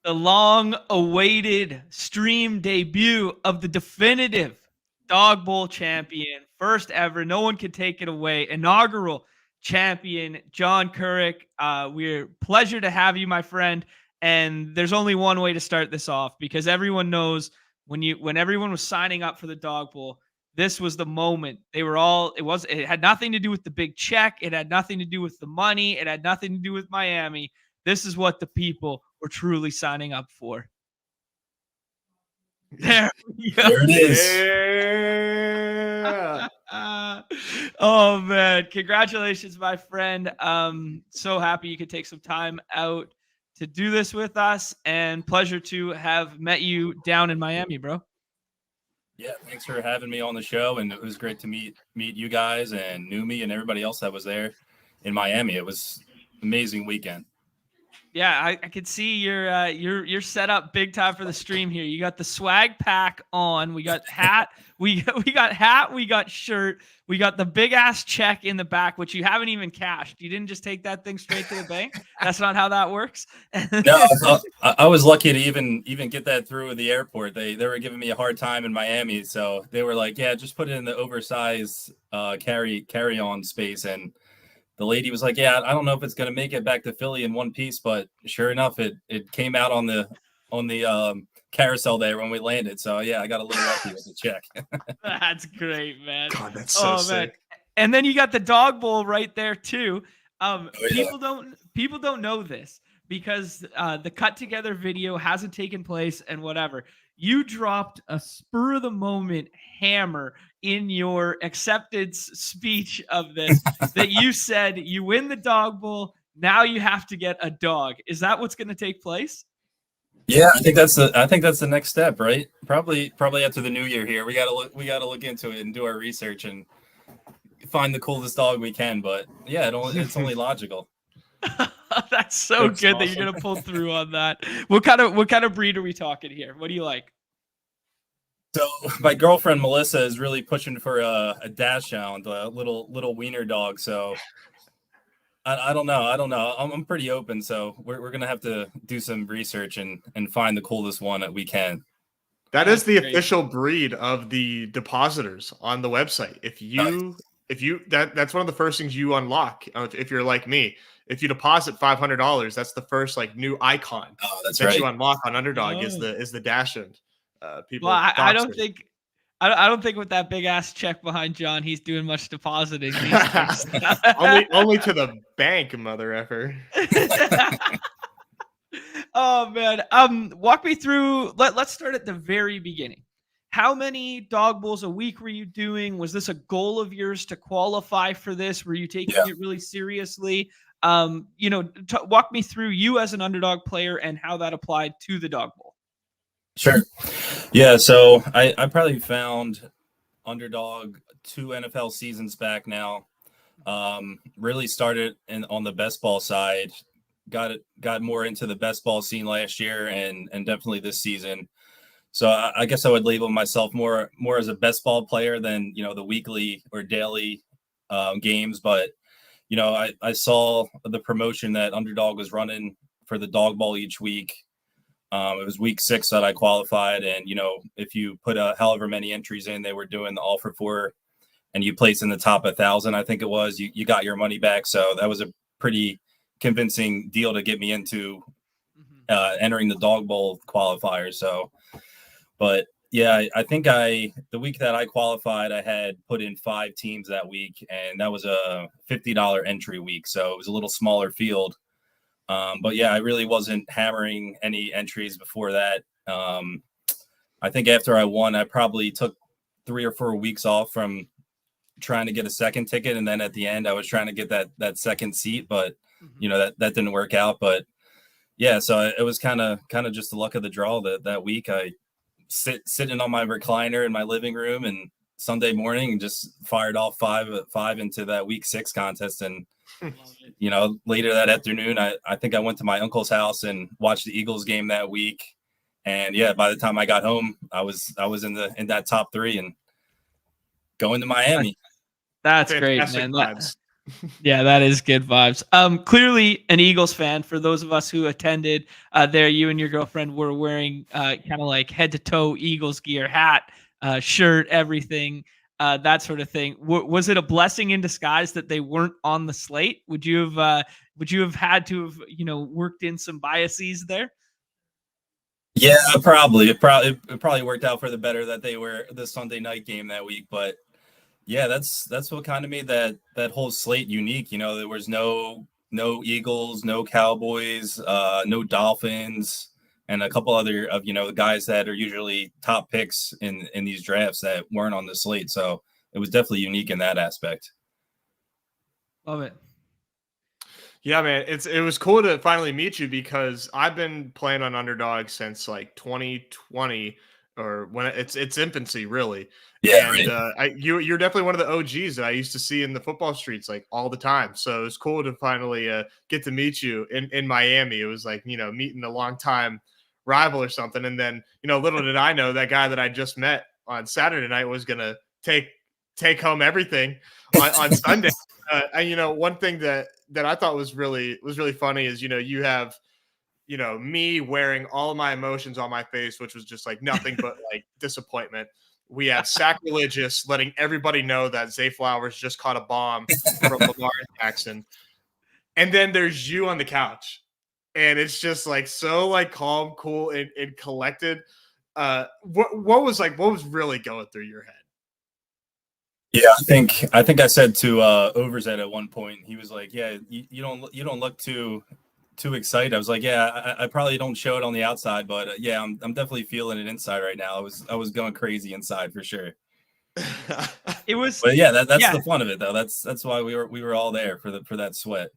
the long-awaited stream debut of the definitive Dog Bowl champion, first ever. No one can take it away. Inaugural champion, John Kuruc. We're pleasure to have you, my friend. And there's only one way to start this off because everyone knows when everyone was signing up for the Dog Bowl, this was the moment. They were all it had nothing to do with the big check. It had nothing to do with the money. It had nothing to do with Miami. This is what the people were truly signing up for. There we go. There it is. Yeah. Oh man, congratulations, my friend. So happy you could take some time out to do this with us, and pleasure to have met you down in Miami, bro. Yeah, thanks for having me on the show, and it was great to meet you guys and Neumy and everybody else that was there in Miami. It was an amazing weekend. Yeah, I could see you're set up big time for the stream here. You got the swag pack on. We got hat. We got hat. We got shirt. We got the big ass check in the back, which you haven't even cashed. You didn't just take that thing straight to the bank. That's not how that works. No, I was lucky to even get that through at the airport. They were giving me a hard time in Miami, so they were like, "Yeah, just put it in the oversized carry on space." And the lady was like, "Yeah, I don't know if it's going to make it back to Philly in one piece," but sure enough, it came out on the carousel there when we landed. So yeah, I got a little lucky with the check. That's great, man. God, that's so sick. Man. And then you got the Dog Bowl right there too. Yeah. People don't know this because the cut together video hasn't taken place and whatever. You dropped a spur of the moment hammer in your acceptance speech of this that you said you win the Dog Bowl. Now you have to get a dog. Is that what's going to take place? Yeah, I think that's the next step, right? Probably after the new year here. We gotta look into it and do our research and find the coolest dog we can. But yeah, it's only logical. That's so good that you're gonna pull through on that. What kind of breed are we talking here? What do you like? So my girlfriend Melissa is really pushing for a dachshund, a little wiener dog. So I don't know. I'm pretty open. So we're gonna have to do some research and find the coolest one that we can. That is the official breed of the depositors on the website. That's one of the first things you unlock if you're like me. If you deposit $500, that's the first new icon that you unlock on Underdog is the dashend. People. Well, I don't think with that big ass check behind John, he's doing much depositing. only to the bank, mother effer. Oh man. Walk me through. Let's start at the very beginning. How many Dog Bowls a week were you doing? Was this a goal of yours to qualify for this? Were you taking it really seriously? Walk me through you as an Underdog player and how that applied to the Dog Bowl. Sure. Yeah, so I probably found Underdog 2 NFL seasons back now. Really started on the best ball side. Got more into the best ball scene last year and definitely this season. So I guess I would label myself more as a best ball player than the weekly or daily games. But I saw the promotion that Underdog was running for the Dog Bowl each week. It was week 6 that I qualified, and if you put however many entries in, they were doing the all for 4, and you placed in the top 1,000, I think it was. You got your money back, so that was a pretty convincing deal to get me into entering the Dog Bowl qualifier. So, but yeah, I think the week that I qualified, I had put in 5 teams that week, and that was a $50 entry week, so it was a little smaller field. But yeah, I really wasn't hammering any entries before that. I think after I won, I probably took 3 or 4 weeks off from trying to get a second ticket. And then at the end, I was trying to get that second seat, but that didn't work out. But yeah, so it was kind of just the luck of the draw that week. I sitting on my recliner in my living room and Sunday morning and just fired off five into that week 6 contest. And later that afternoon, I think I went to my uncle's house and watched the Eagles game that week. And yeah, by the time I got home, I was in that top 3 and going to Miami. That's great, man. Yeah, that is good vibes. Clearly an Eagles fan. For those of us who attended there, you and your girlfriend were wearing kind of like head to toe Eagles gear, hat, shirt, everything, that sort of thing. Was it a blessing in disguise that they weren't on the slate? Would you have had to have worked in some biases there? Yeah, probably. It probably worked out for the better that they were the Sunday night game that week, but yeah, that's what kind of made that whole slate unique. There was no Eagles, no Cowboys, no Dolphins, and a couple other of the guys that are usually top picks in these drafts that weren't on the slate. So it was definitely unique in that aspect. Love it. Yeah, man, it was cool to finally meet you because I've been playing on Underdog since like 2020 or when it's infancy really. Yeah, And right. you're definitely one of the OGs that I used to see in the football streets like all the time. So it was cool to finally get to meet you in Miami. It was like meeting a long time rival or something. And then little did I know that guy that I just met on Saturday night was gonna take home everything on Sunday. One thing that I thought was really funny is you have me wearing all of my emotions on my face, which was just like nothing but like disappointment. We have sacrilegious letting everybody know that Zay Flowers just caught a bomb from Lamar Jackson, and then there's you on the couch, and it's just like so like calm, cool, and collected. What was really going through your head? Yeah, I think I said to Overzet at one point. He was like, "Yeah, you don't look too excited." I was like, "Yeah, I probably don't show it on the outside, but yeah, I'm definitely feeling it inside right now. I was going crazy inside for sure." It was, But yeah, that's yeah. the fun of it though. That's why we were all there for that sweat.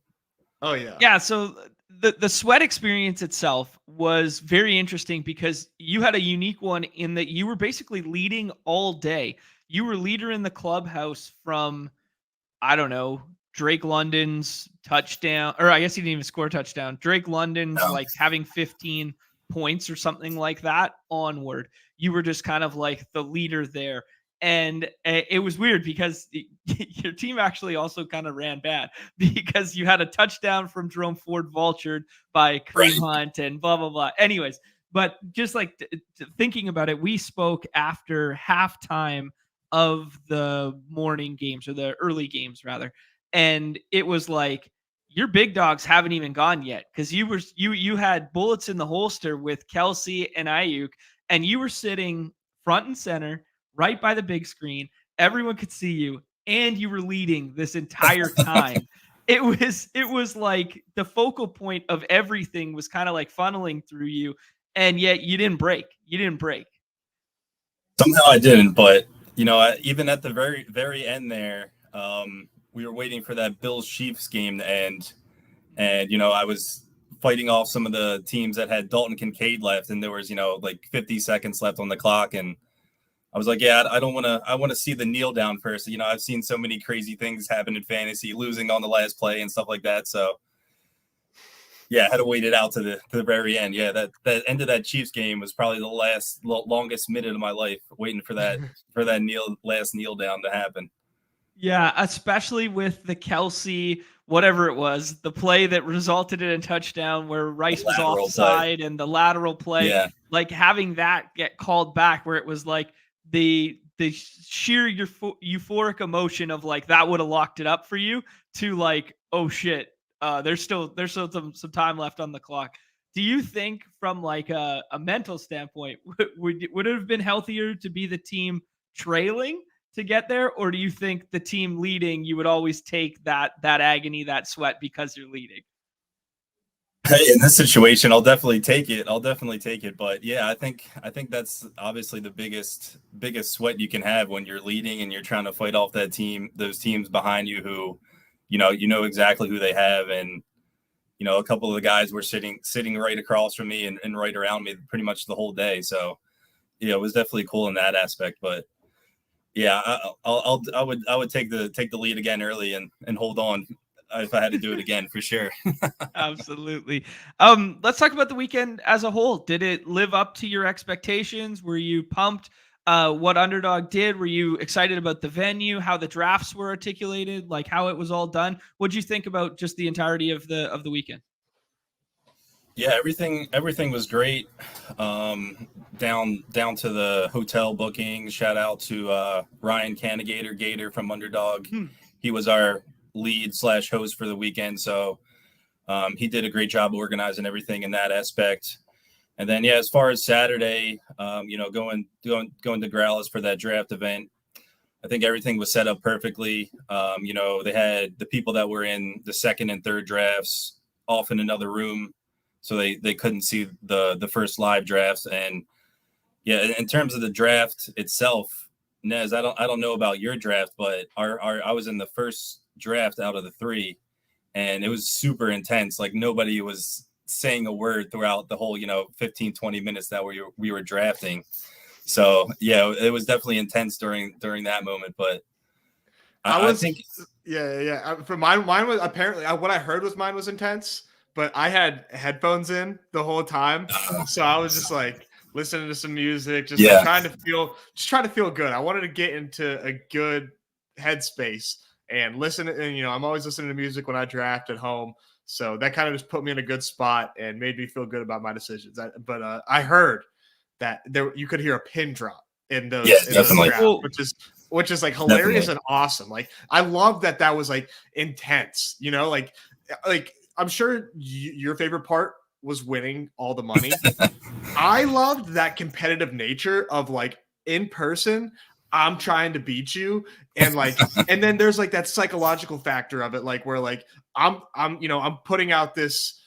Oh yeah. Yeah, so the sweat experience itself was very interesting because you had a unique one in that you were basically leading all day. You were leader in the clubhouse from, I don't know, Drake London's touchdown, or I guess he didn't even score a touchdown. Drake London's No. like having 15 points or something like that onward. You were just kind of like the leader there. And it was weird because your team actually also kind of ran bad because you had a touchdown from Jerome Ford vultured by Right. Kareem Hunt and blah, blah, blah. Anyways, but just like thinking about it, we spoke after halftime of the morning games or the early games rather. And it was like your big dogs haven't even gone yet because you had bullets in the holster with Kelsey and Ayuk, and you were sitting front and center right by the big screen. Everyone could see you, and you were leading this entire time. It was like the focal point of everything was kind of like funneling through you, and yet you didn't break. You didn't break. Somehow I didn't, but even at the very end there, we were waiting for that Bills Chiefs game to end, and I was fighting off some of the teams that had Dalton Kincaid left, and there was like 50 seconds left on the clock, and I was like, yeah, I don't want to. I want to see the kneel down first. I've seen so many crazy things happen in fantasy, losing on the last play and stuff like that. So yeah, I had to wait it out to the very end. Yeah, that end of that Chiefs game was probably the longest minute of my life, waiting for that last kneel down to happen. Yeah, especially with the Kelsey, whatever it was, the play that resulted in a touchdown where Rice was offside and the lateral play, Yeah. like having that get called back where it was like the sheer euphoric emotion of like that would have locked it up for you to like, oh shit, there's still some time left on the clock. Do you think from like a mental standpoint, would it have been healthier to be the team trailing to get there, or do you think the team leading you would always take that agony, that sweat because you're leading? Hey, in this situation, I'll definitely take it. But yeah, I think that's obviously the biggest sweat you can have when you're leading and you're trying to fight off those teams behind you who, exactly who they have. And, a couple of the guys were sitting right across from me and right around me pretty much the whole day. So yeah, it was definitely cool in that aspect. But yeah, I would take the lead again early and hold on if I had to do it again for sure. Absolutely. Let's talk about the weekend as a whole. Did it live up to your expectations? Were you pumped? what Underdog did? Were you excited about the venue, how the drafts were articulated, like how it was all done? What'd you think about just the entirety of the weekend? Yeah, everything was great. Down to the hotel booking. Shout out to Ryan Gator from Underdog. He was our lead / host for the weekend, so he did a great job organizing everything in that aspect. And then, yeah, as far as Saturday, going to Growlers for that draft event, I think everything was set up perfectly. They had the people that were in the second and third drafts off in another room, so they couldn't see the first live drafts. And yeah, in terms of the draft itself, Nez, I don't know about your draft, but I was in the first draft out of the 3, and it was super intense. Like nobody was saying a word throughout the whole 15-20 minutes that we were drafting. So yeah, it was definitely intense during that moment. But I think for mine was apparently what I heard was mine was intense, but I had headphones in the whole time, so I was just like listening to some music, just trying to feel good. I wanted to get into a good headspace and listen. And I'm always listening to music when I draft at home. So that kind of just put me in a good spot and made me feel good about my decisions. But I heard that you could hear a pin drop in those, definitely. Drafts, which is like hilarious and awesome. Like I love that was like intense. Like I'm sure your favorite part was winning all the money. I loved that competitive nature of like in person. I'm trying to beat you, and like, and then there's like that psychological factor of it, like where like I'm putting out these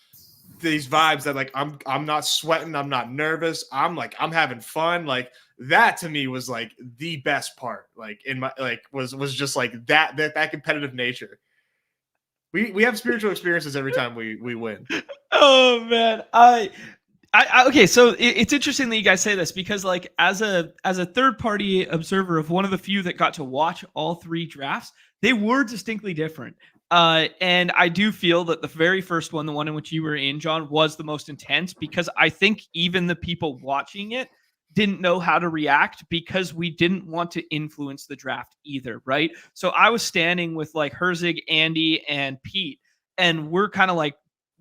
vibes that like I'm not sweating, I'm not nervous, I'm having fun. Like that to me was like the best part. Like in my was just like that competitive nature. We have spiritual experiences every time we win. Oh man, okay, so it's interesting that you guys say this because, like, as a third party observer of one of the few that got to watch all 3 drafts, they were distinctly different. And I do feel that the very first one, the one in which you were in, John, was the most intense because I think even the people watching it didn't know how to react because we didn't want to influence the draft either, right? So I was standing with like Herzig, Andy, and Pete, and we're kind of like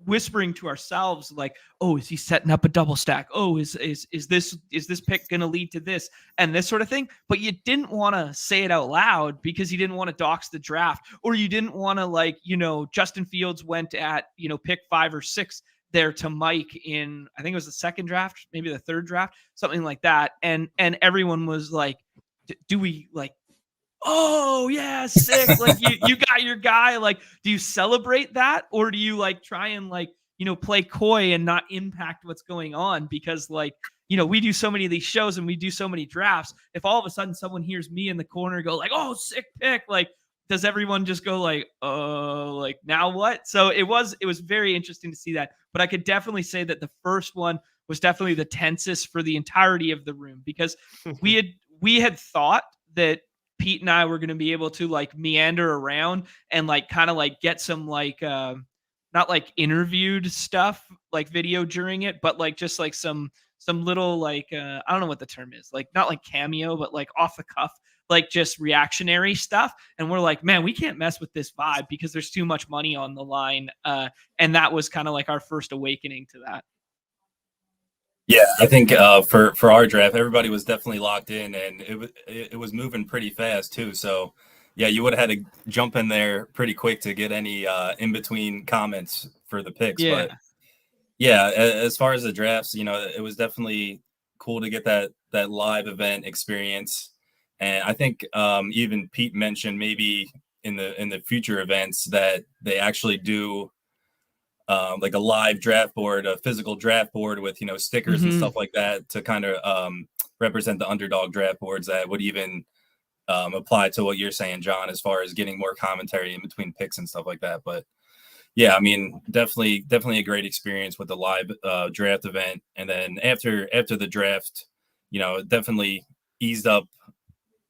whispering to ourselves like, oh, is he setting up a double stack? Oh, is this pick going to lead to this and this sort of thing? But you didn't want to say it out loud because you didn't want to dox the draft, or you didn't want to Justin Fields went at pick 5 or 6 there to Mike in, I think it was the second draft, maybe the third draft, something like that, and everyone was like, do we like, oh yeah, sick, like you got your guy? Like, do you celebrate that, or do you like try and play coy and not impact what's going on? Because we do so many of these shows and we do so many drafts. If all of a sudden someone hears me in the corner go like, oh, sick pick, like, does everyone just go like, oh, like now what? So it was very interesting to see that. But I could definitely say that the first one was definitely the tensest for the entirety of the room because we had thought that Pete and I were going to be able to like meander around and like kind of like get some like not like interviewed stuff like video during it, but like just like some little like I don't know what the term is, like not like cameo, but like off the cuff, like just reactionary stuff. And we're like, man, we can't mess with this vibe because there's too much money on the line. And that was kind of like our first awakening to that. Yeah, I think for our draft, everybody was definitely locked in, and it was moving pretty fast too. So, yeah, you would have had to jump in there pretty quick to get any in between comments for the picks. Yeah. But yeah, as far as the drafts, it was definitely cool to get that live event experience. And I think even Pete mentioned maybe in the future events that they actually do. Like a live draft board, a physical draft board with stickers and stuff like that to kind of represent the Underdog draft boards that would even apply to what you're saying, John, as far as getting more commentary in between picks and stuff like that. But yeah, I mean, definitely a great experience with the live draft event. And then after the draft, it definitely eased up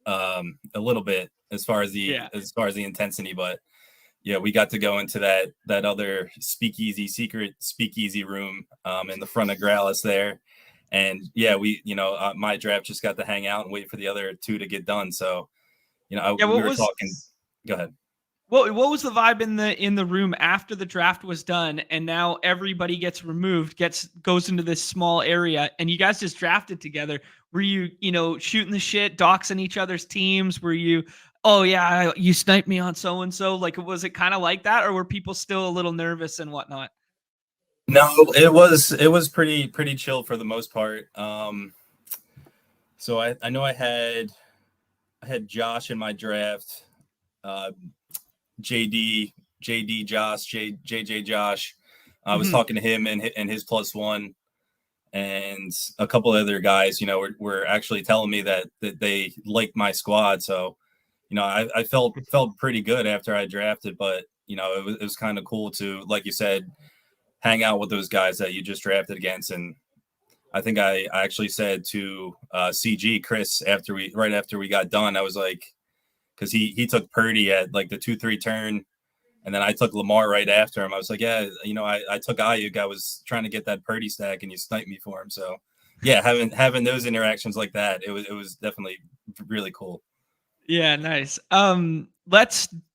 a little bit as far as the intensity, but yeah, we got to go into that other secret speakeasy room in the front of Growlers there. And yeah, we, my draft just got to hang out and wait for the other two to get done. So, Yeah, we were talking. Go ahead. What was the vibe in the room after the draft was done, and now everybody gets removed, goes into this small area, and you guys just drafted together? Were you shooting the shit, doxing each other's teams? Were you, oh yeah, you sniped me on so and so? Like, was it kind of like that, or were people still a little nervous and whatnot? No, it was pretty chill for the most part. So I know I had Josh in my draft, JD Josh, JJ Josh. I was talking to him and his +1, and a couple other guys, were actually telling me that they liked my squad. So, I felt pretty good after I drafted, but it was kind of cool to, like you said, hang out with those guys that you just drafted against. And I think I actually said to CG Chris right after we got done, I was like, because he took Purdy at like the 2-3 turn, and then I took Lamar right after him. I was like, yeah, I took Ayuk. I was trying to get that Purdy stack, and you sniped me for him. So yeah, having those interactions like that, it was definitely really cool. Yeah, nice.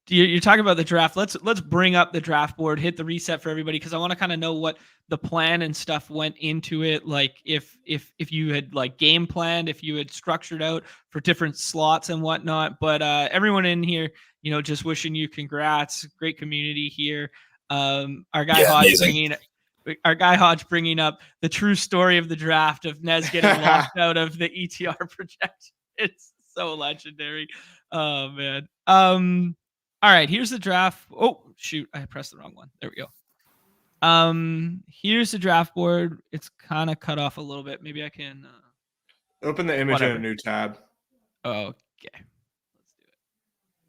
You're talking about the draft. Let's bring up the draft board, hit the reset for everybody, because I want to kind of know what the plan and stuff went into it. Like if you had like game planned, if you had structured out for different slots and whatnot. But everyone in here, just wishing you congrats. Great community here. Our guy Hodge bringing up the true story of the draft of Nez getting locked out of the ETR projection. It's so legendary. Oh man. All right, here's the draft. Oh shoot, I pressed the wrong one. There we go. Here's the draft board. It's kind of cut off a little bit. Maybe I can open the image in a new tab. Okay. Let's do it.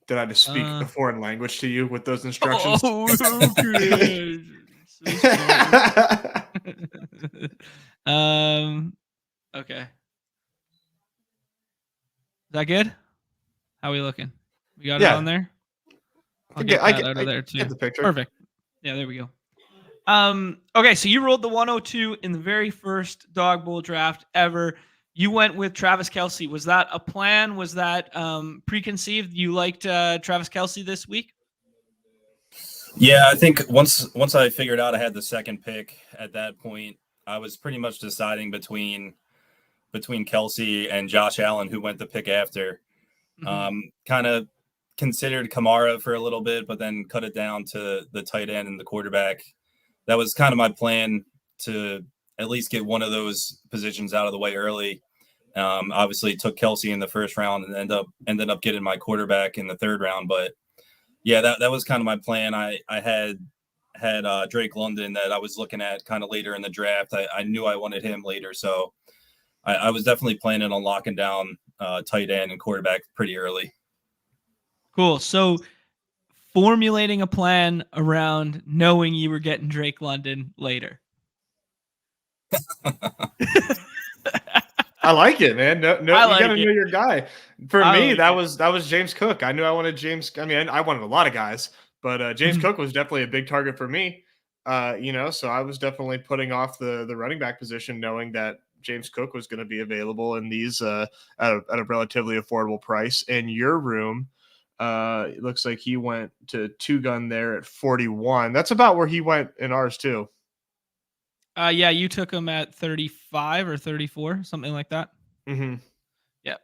Did I just speak a foreign language to you with those instructions? Oh, okay. Okay. Is that good? How are we looking? We got it on there? I'll get that out of there too. Get the picture. Perfect. Yeah, there we go. Okay, so you rolled the 102 in the very first Dawg Bowl draft ever. You went with Travis Kelce. Was that a plan? Was that preconceived? You liked Travis Kelce this week? Yeah, I think once I figured out I had the second pick, at that point, I was pretty much deciding between Kelce and Josh Allen, who went the pick after. Kind of considered Kamara for a little bit, but then cut it down to the tight end and the quarterback. That was kind of my plan, to at least get one of those positions out of the way early. Obviously took Kelce in the first round and ended up getting my quarterback in the third round. But yeah, that was kind of my plan. I had Drake London that I was looking at kind of later in the draft. I knew I wanted him later. So I was definitely planning on locking down tight end and quarterback pretty early. Cool. So formulating a plan around knowing you were getting Drake London later. I like it, man. No, you gotta know your guy. For me, that was James Cook. I knew I wanted James. I mean, I wanted a lot of guys, but James Cook was definitely a big target for me. So I was definitely putting off the running back position, knowing that James Cook was going to be available in these at a relatively affordable price. In your room, it looks like he went to two gun there at 41. That's about where he went in ours too. Yeah, you took him at 35 or 34, something like that. Yeah,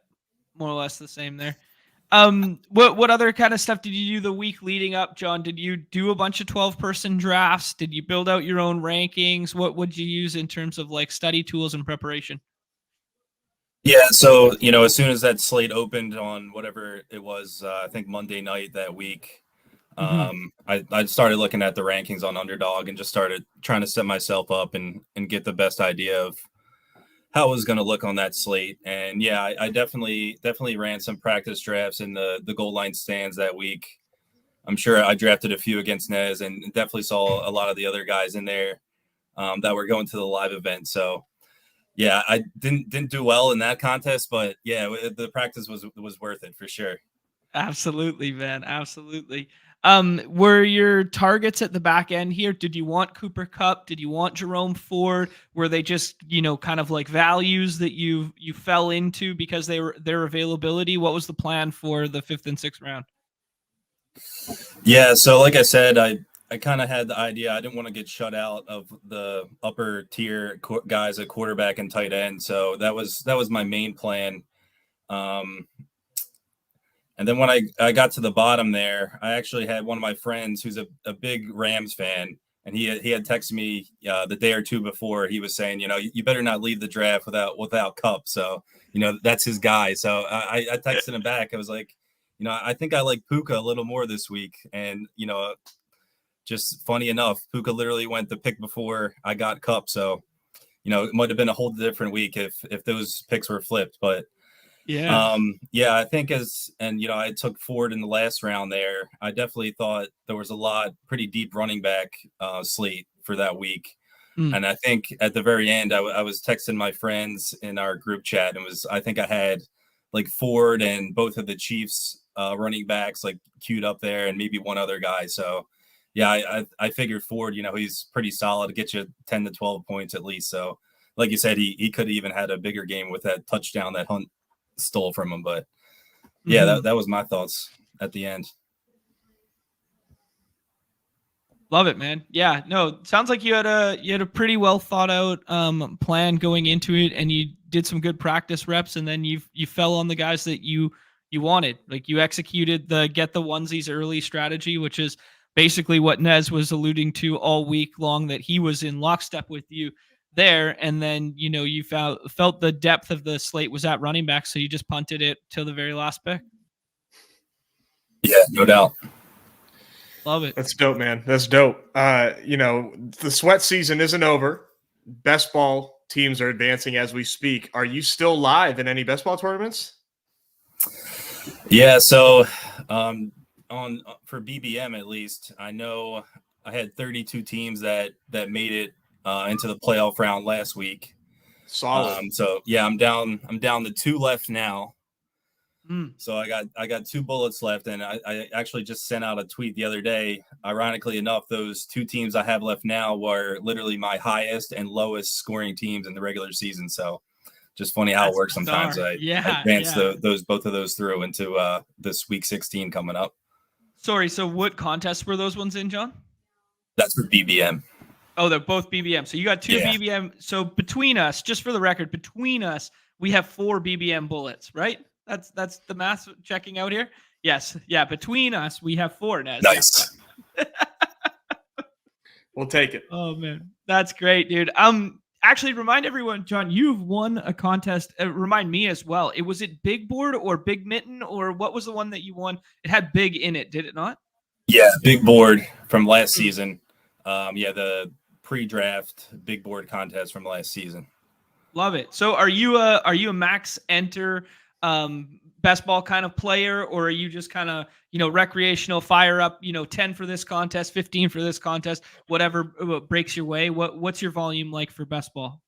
more or less the same there. What other kind of stuff did you do the week leading up, John? Did you do a bunch of 12-person drafts? Did you build out your own rankings? What would you use in terms of like study tools and preparation? Yeah, so as soon as that slate opened on whatever it was, I think Monday night that week, I started looking at the rankings on Underdog and just started trying to set myself up and get the best idea of how it was going to look on that slate. And yeah, I definitely ran some practice drafts in the goal line stands that week. I'm sure I drafted a few against Nez and definitely saw a lot of the other guys in there that were going to the live event. So yeah, I didn't do well in that contest, but yeah, the practice was worth it for sure. Absolutely, man. Absolutely. Were your targets at the back end here? Did you want Cooper Kupp? Did you want Jerome Ford? Were they just, kind of like values that you fell into because their availability? What was the plan for the 5th and 6th round? Yeah, so like I said, I kind of had the idea I didn't want to get shut out of the upper tier guys at quarterback and tight end. So that was my main plan. And then when I got to the bottom there, I actually had one of my friends who's a big Rams fan, and he had texted me the day or two before. He was saying, you better not leave the draft without Kupp. So, that's his guy. So I texted him back. I was like, I think I like Puka a little more this week. And, just funny enough, Puka literally went the pick before I got Kupp. So, it might have been a whole different week if those picks were flipped. But yeah, I think I took Ford in the last round there. I definitely thought there was a pretty deep running back slate for that week. And I think at the very end, I was texting my friends in our group chat, and I think I had like Ford and both of the Chiefs running backs like queued up there, and maybe one other guy. So yeah, I figured Ford, he's pretty solid to get you 10 to 12 points at least. So like you said, he could have even had a bigger game with that touchdown that Hunt stole from him. But yeah, that was my thoughts at the end. Love it, man. Yeah, no, sounds like you had a pretty well thought out plan going into it, and you did some good practice reps, and then you fell on the guys that you wanted. Like, you executed the get the onesies early strategy, which is basically what Nez was alluding to all week long, that he was in lockstep with you there. And then, you felt the depth of the slate was at running back, so you just punted it till the very last pick. Yeah, no doubt. Love it. That's dope, man. That's dope. The sweat season isn't over. Best ball teams are advancing as we speak. Are you still live in any best ball tournaments? Yeah, so for BBM at least, I know I had 32 teams that made it into the playoff round last week. Solid. So yeah, I'm down to 2 left now. So I got 2 bullets left, and I actually just sent out a tweet the other day. Ironically enough, those 2 teams I have left now were literally my highest and lowest scoring teams in the regular season. So just funny how it works sometimes. I advanced both of those through into this week 16 coming up. Sorry, so what contests were those ones in, John? That's for BBM. Oh, they're both BBM. So you got 2 BBM. So between us, just for the record, we have 4 BBM bullets, right? That's the math checking out here. Yes. Yeah. Between us, we have 4 now. Nice. We'll take it. Oh man. That's great, dude. Actually remind everyone, John, you've won a contest. Remind me as well. Was it Big Board or Big Mitten, or what was the one that you won? It had big in it, did it not? Yeah. Big Board from last season. The pre-draft Big Board contest from last season. Love it. So are you a max enter best ball kind of player, or are you just kind of, recreational, fire up, 10 for this contest, 15 for this contest, whatever breaks your way? What's your volume like for best ball?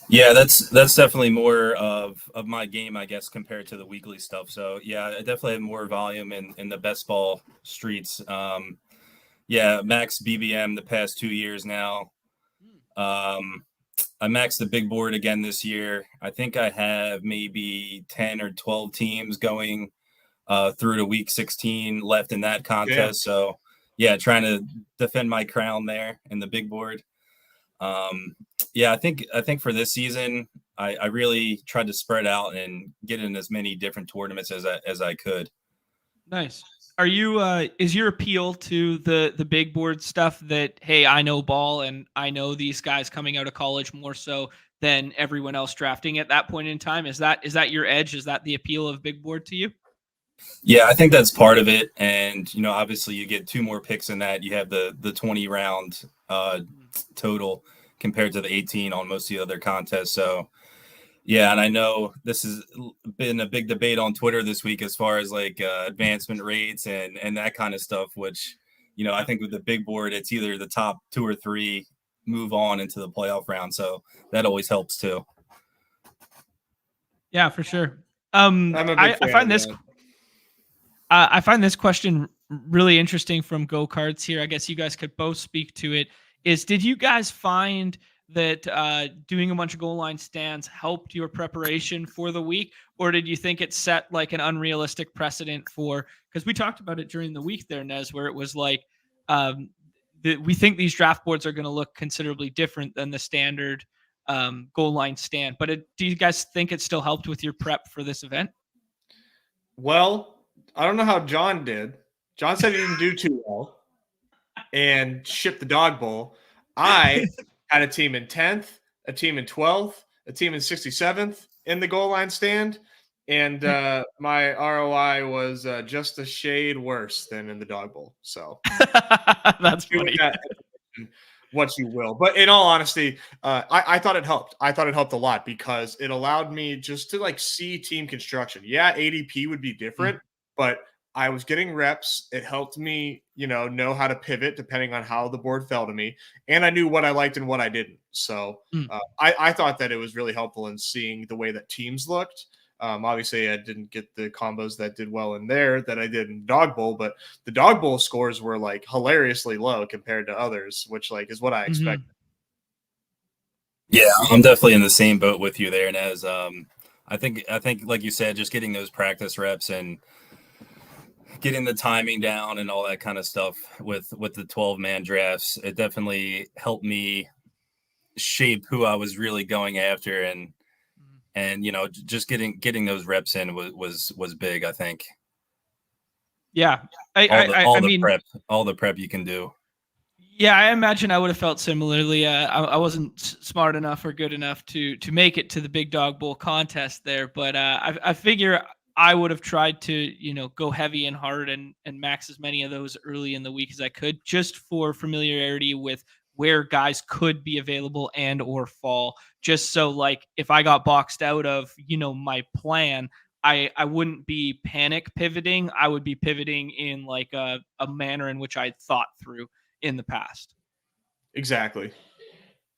Yeah, that's definitely more of my game, I guess, compared to the weekly stuff. So yeah, I definitely have more volume in the best ball streets. Max BBM the past 2 years now. I maxed the big board again this year. I think I have maybe 10 or 12 teams going through to week 16 left in that contest. Yeah. So yeah, trying to defend my crown there in the big board. I think for this season, I really tried to spread out and get in as many different tournaments as I could. Nice. Are you is your appeal to the big board stuff that, hey, I know ball and I know these guys coming out of college more so than everyone else drafting at that point in time? Is that your edge? Is that the appeal of big board to you? Yeah, I think that's part of it. And, obviously you get 2 more picks in that. You have the 20 round total compared to the 18 on most of the other contests. So yeah, and I know this has been a big debate on Twitter this week as far as like advancement rates and that kind of stuff, which, I think with the big board, it's either the top 2 or 3 move on into the playoff round. So that always helps too. Yeah, for sure. I find this question really interesting from Go Cards here, I guess you guys could both speak to it, is did you guys find that doing a bunch of goal line stands helped your preparation for the week? Or did you think it set like an unrealistic precedent for, because we talked about it during the week there, Nez, where it was like, we think these draft boards are going to look considerably different than the standard goal line stand. But do you guys think it still helped with your prep for this event? Well, I don't know how John did. John said he didn't do too well and shipped the dog bowl. I had a team in 10th, a team in 12th, a team in 67th in the goal line stand. And my ROI was just a shade worse than in the dog bowl. So that's funny. What you will. But in all honesty, I thought it helped. I thought it helped a lot because it allowed me just to like see team construction. Yeah, ADP would be different, but I was getting reps. It helped me, know how to pivot depending on how the board fell to me. And I knew what I liked and what I didn't. So I thought that it was really helpful in seeing the way that teams looked. Obviously, I didn't get the combos that did well in there that I did in Dog Bowl, but the Dog Bowl scores were like hilariously low compared to others, which like is what I expected. Yeah, I'm definitely in the same boat with you there, Nez. I think like you said, just getting those practice reps and getting the timing down and all that kind of stuff with the 12-man drafts, it definitely helped me shape who I was really going after, and just getting those reps in was big, I think. Yeah, all the prep you can do. Yeah, I imagine I would have felt similarly. I wasn't smart enough or good enough to make it to the Big Dog Bowl contest there, but I figure I would have tried to go heavy and hard and max as many of those early in the week as I could, just for familiarity with where guys could be available and or fall. Just so like if I got boxed out of my plan, I wouldn't be panic pivoting. I would be pivoting in like a manner in which I thought through in the past. Exactly.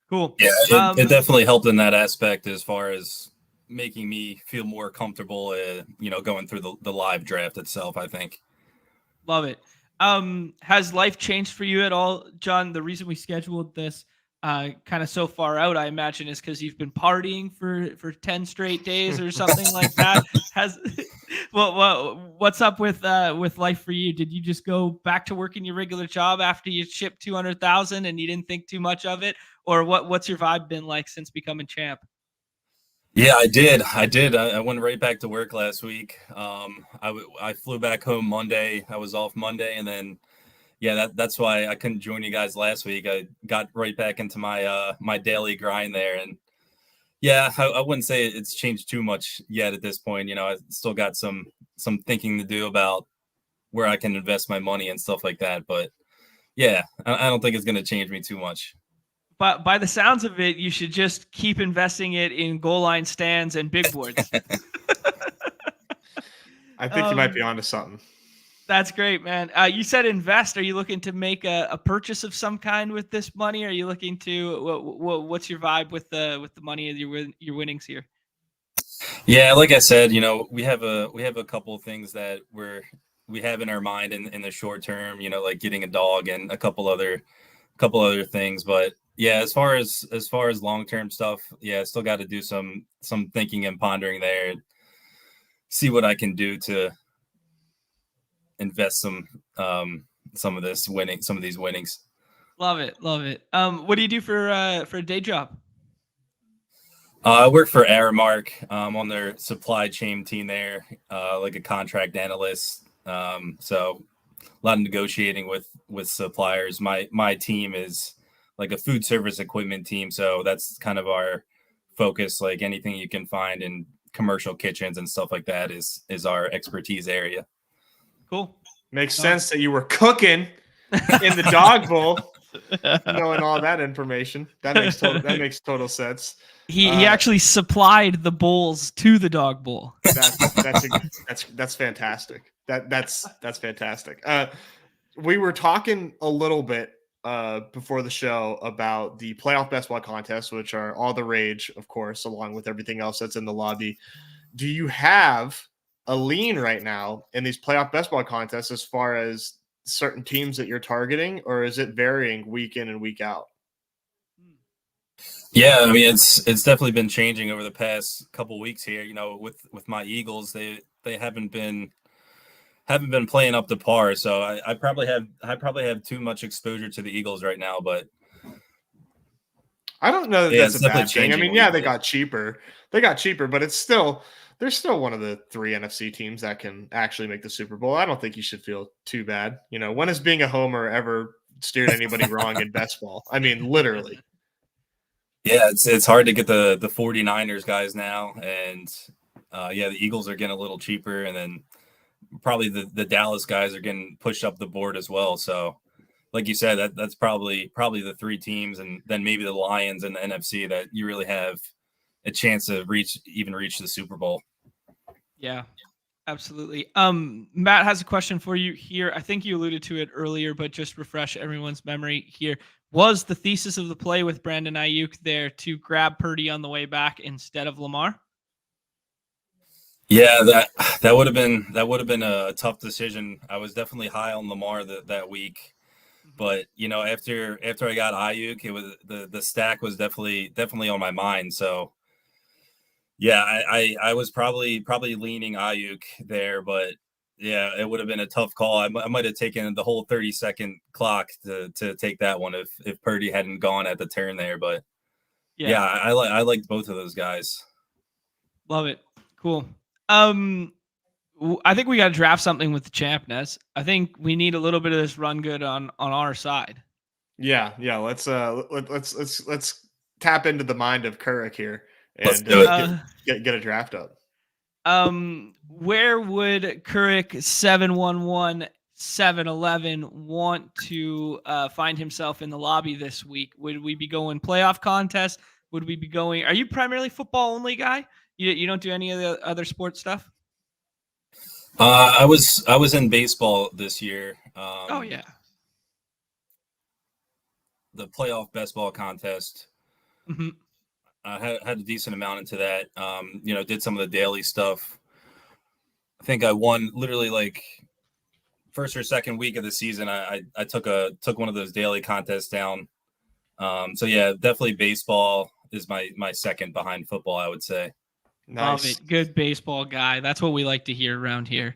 Cool. Yeah, it definitely helped in that aspect as far as making me feel more comfortable, going through the live draft itself, I think. Love it. Has life changed for you at all, John? The reason we scheduled this kind of so far out, I imagine, is because you've been partying for 10 straight days or something like that. What's up with life for you? Did you just go back to working your regular job after you shipped 200,000 and you didn't think too much of it? Or what's your vibe been like since becoming champ? Yeah, I did. I went right back to work last week. I flew back home Monday. I was off Monday, and then that's why I couldn't join you guys last week. I got right back into my my daily grind there, and I wouldn't say it's changed too much yet at this point. I still got some thinking to do about where I can invest my money and stuff like that. But I don't think it's going to change me too much. But by the sounds of it, you should just keep investing it in goal line stands and big boards. I think you might be onto something. That's great, man. You said invest. Are you looking to make a purchase of some kind with this money? Are you looking to what's your vibe with the money of your winnings here? Yeah, like I said, we have a couple of things that we have in our mind in the short term, like getting a dog and a couple other things. But yeah, as far as long-term stuff, I still got to do some thinking and pondering there, see what I can do to invest some of these winnings. Love it. What do you do for a day job? I work for Aramark on their supply chain team there, like a contract analyst. So a lot of negotiating with suppliers. My team is like a food service equipment team, so that's kind of our focus. Like anything you can find in commercial kitchens and stuff like that is our expertise area. Cool. Makes sense that you were cooking in the dog bowl, knowing all that information. That makes total sense. He actually supplied the bowls to the dog bowl. That's fantastic. That's fantastic. We were talking a little bit before the show about the playoff best ball contests, which are all the rage, of course, along with everything else that's in the lobby. Do you have a lean right now in these playoff best ball contests as far as certain teams that you're targeting, or is it varying week in and week out? Yeah, I mean it's definitely been changing over the past couple weeks here. You know, with my Eagles, they haven't been playing up to par. So I probably have too much exposure to the Eagles right now. But I don't know that yeah, that's it's a definitely bad thing. I changing mean, yeah, they weekly. got cheaper. They got cheaper, but they're still one of the 3 NFC teams that can actually make the Super Bowl. I don't think you should feel too bad. You know, when has being a homer ever steered anybody wrong in best ball? I mean, literally. Yeah, it's hard to get the 49ers guys now, and yeah, the Eagles are getting a little cheaper, and then probably the Dallas guys are getting pushed up the board as well. So, like you said, that's probably the 3 teams, and then maybe the Lions and the NFC that you really have a chance to reach the Super Bowl. Yeah, absolutely. Matt has a question for you here. I think you alluded to it earlier, but just refresh everyone's memory here. Was the thesis of the play with Brandon Ayuk there to grab Purdy on the way back instead of Lamar? Yeah, that would have been a tough decision. I was definitely high on Lamar that week, but you know, after I got Ayuk, it was the stack was definitely on my mind. So yeah, I was probably leaning Ayuk there, but yeah, it would have been a tough call. I might have taken the whole 30-second clock to take that one if Purdy hadn't gone at the turn there. But yeah, I liked both of those guys. Love it. Cool. I think we got to draft something with the champ, Nez. I think we need a little bit of this run good on our side. Yeah. Let's tap into the mind of Kuruc here Let's and do it. get a draft up. Where would Kuruc 711 want to find himself in the lobby this week? Would we be going playoff contest? Would we be going? Are you primarily football only guy? You don't do any of the other sports stuff? I was in baseball this year. Oh yeah. The playoff best ball contest. Mm-hmm. I had a decent amount into that. You know, did some of the daily stuff. I think I won literally like first or second week of the season. I took one of those daily contests down. So yeah, definitely baseball is my second behind football, I would say. Love Nice. it. Good baseball guy. That's what we like to hear around here.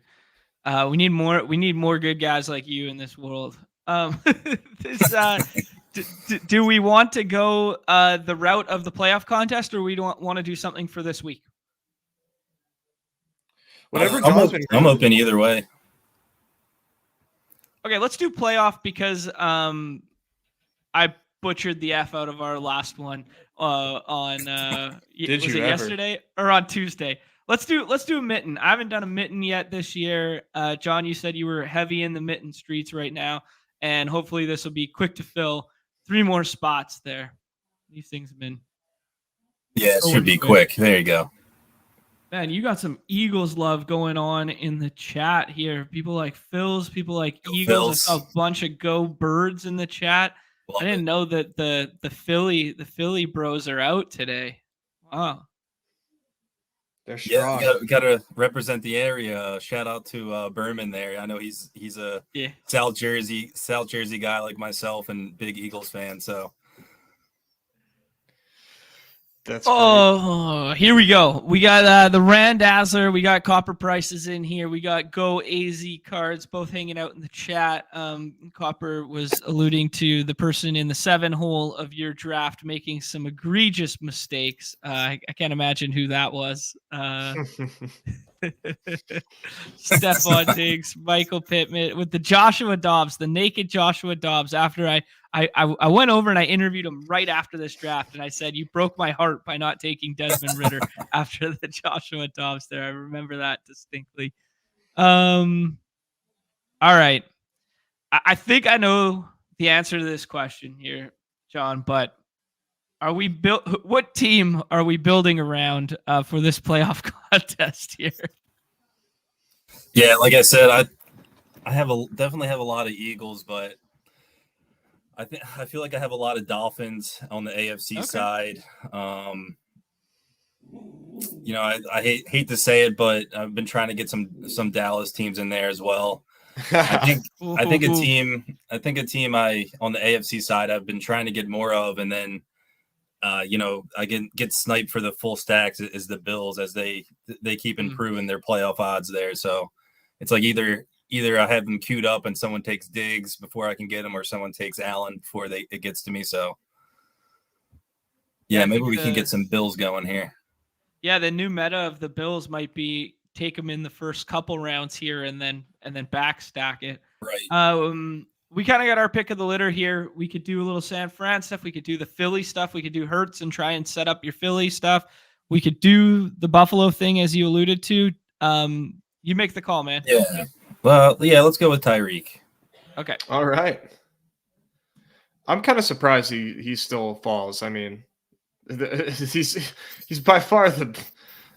We need more good guys like you in this world. This do we want to go the route of the playoff contest, or we don't want to do something for this week? Whatever I'm open either way. Okay, let's do playoff because I butchered the F out of our last one on Did was you it ever? yesterday or on Tuesday? Let's do a mitten. I haven't done a mitten yet this year. John, you said you were heavy in the mitten streets right now, and hopefully this will be quick to fill. 3 more spots there. These things have been. Yeah, it should be quick. There you go. Man, you got some Eagles love going on in the chat here. People like Phil's, people like Eagles. I saw a bunch of Go Birds in the chat. I didn't know that the Philly bros are out today. Wow. They're strong. Yeah, we gotta represent the area. Shout out to Berman there. I know he's a South Jersey guy like myself and big Eagles fan. So that's great. Here we go. We got the Randazzler. We got Copper Prices in here. We got Go AZ Cards both hanging out in the chat. Copper was alluding to the person in the 7 hole of your draft making some egregious mistakes. I can't imagine who that was. Stephon Diggs, Michael Pittman with the Joshua Dobbs, the naked Joshua Dobbs. After I went over and I interviewed him right after this draft, and I said, "You broke my heart by not taking Desmond Ridder after the Joshua Dobbs." There, I remember that distinctly. All right, I think I know the answer to this question here, John. But are we built? What team are we building around for this playoff contest here? Yeah, like I said, I definitely have a lot of Eagles, but I feel like I have a lot of Dolphins on the AFC side. I hate to say it, but I've been trying to get some Dallas teams in there as well. I think a team I on the AFC side I've been trying to get more of, and then I get sniped for the full stacks is the Bills, as they keep improving their playoff odds there. So it's like either I have them queued up and someone takes Diggs before I can get them, or someone takes Allen before it gets to me. So yeah, maybe we can get some Bills going here. Yeah, the new meta of the Bills might be take them in the first couple rounds here and then backstack it. Right. We kind of got our pick of the litter here. We could do a little San Fran stuff. We could do the Philly stuff. We could do Hurts and try and set up your Philly stuff. We could do the Buffalo thing, as you alluded to. You make the call, man. Yeah. Well, yeah, let's go with Tyreek. Okay. All right. I'm kind of surprised he still falls. I mean, he's by far the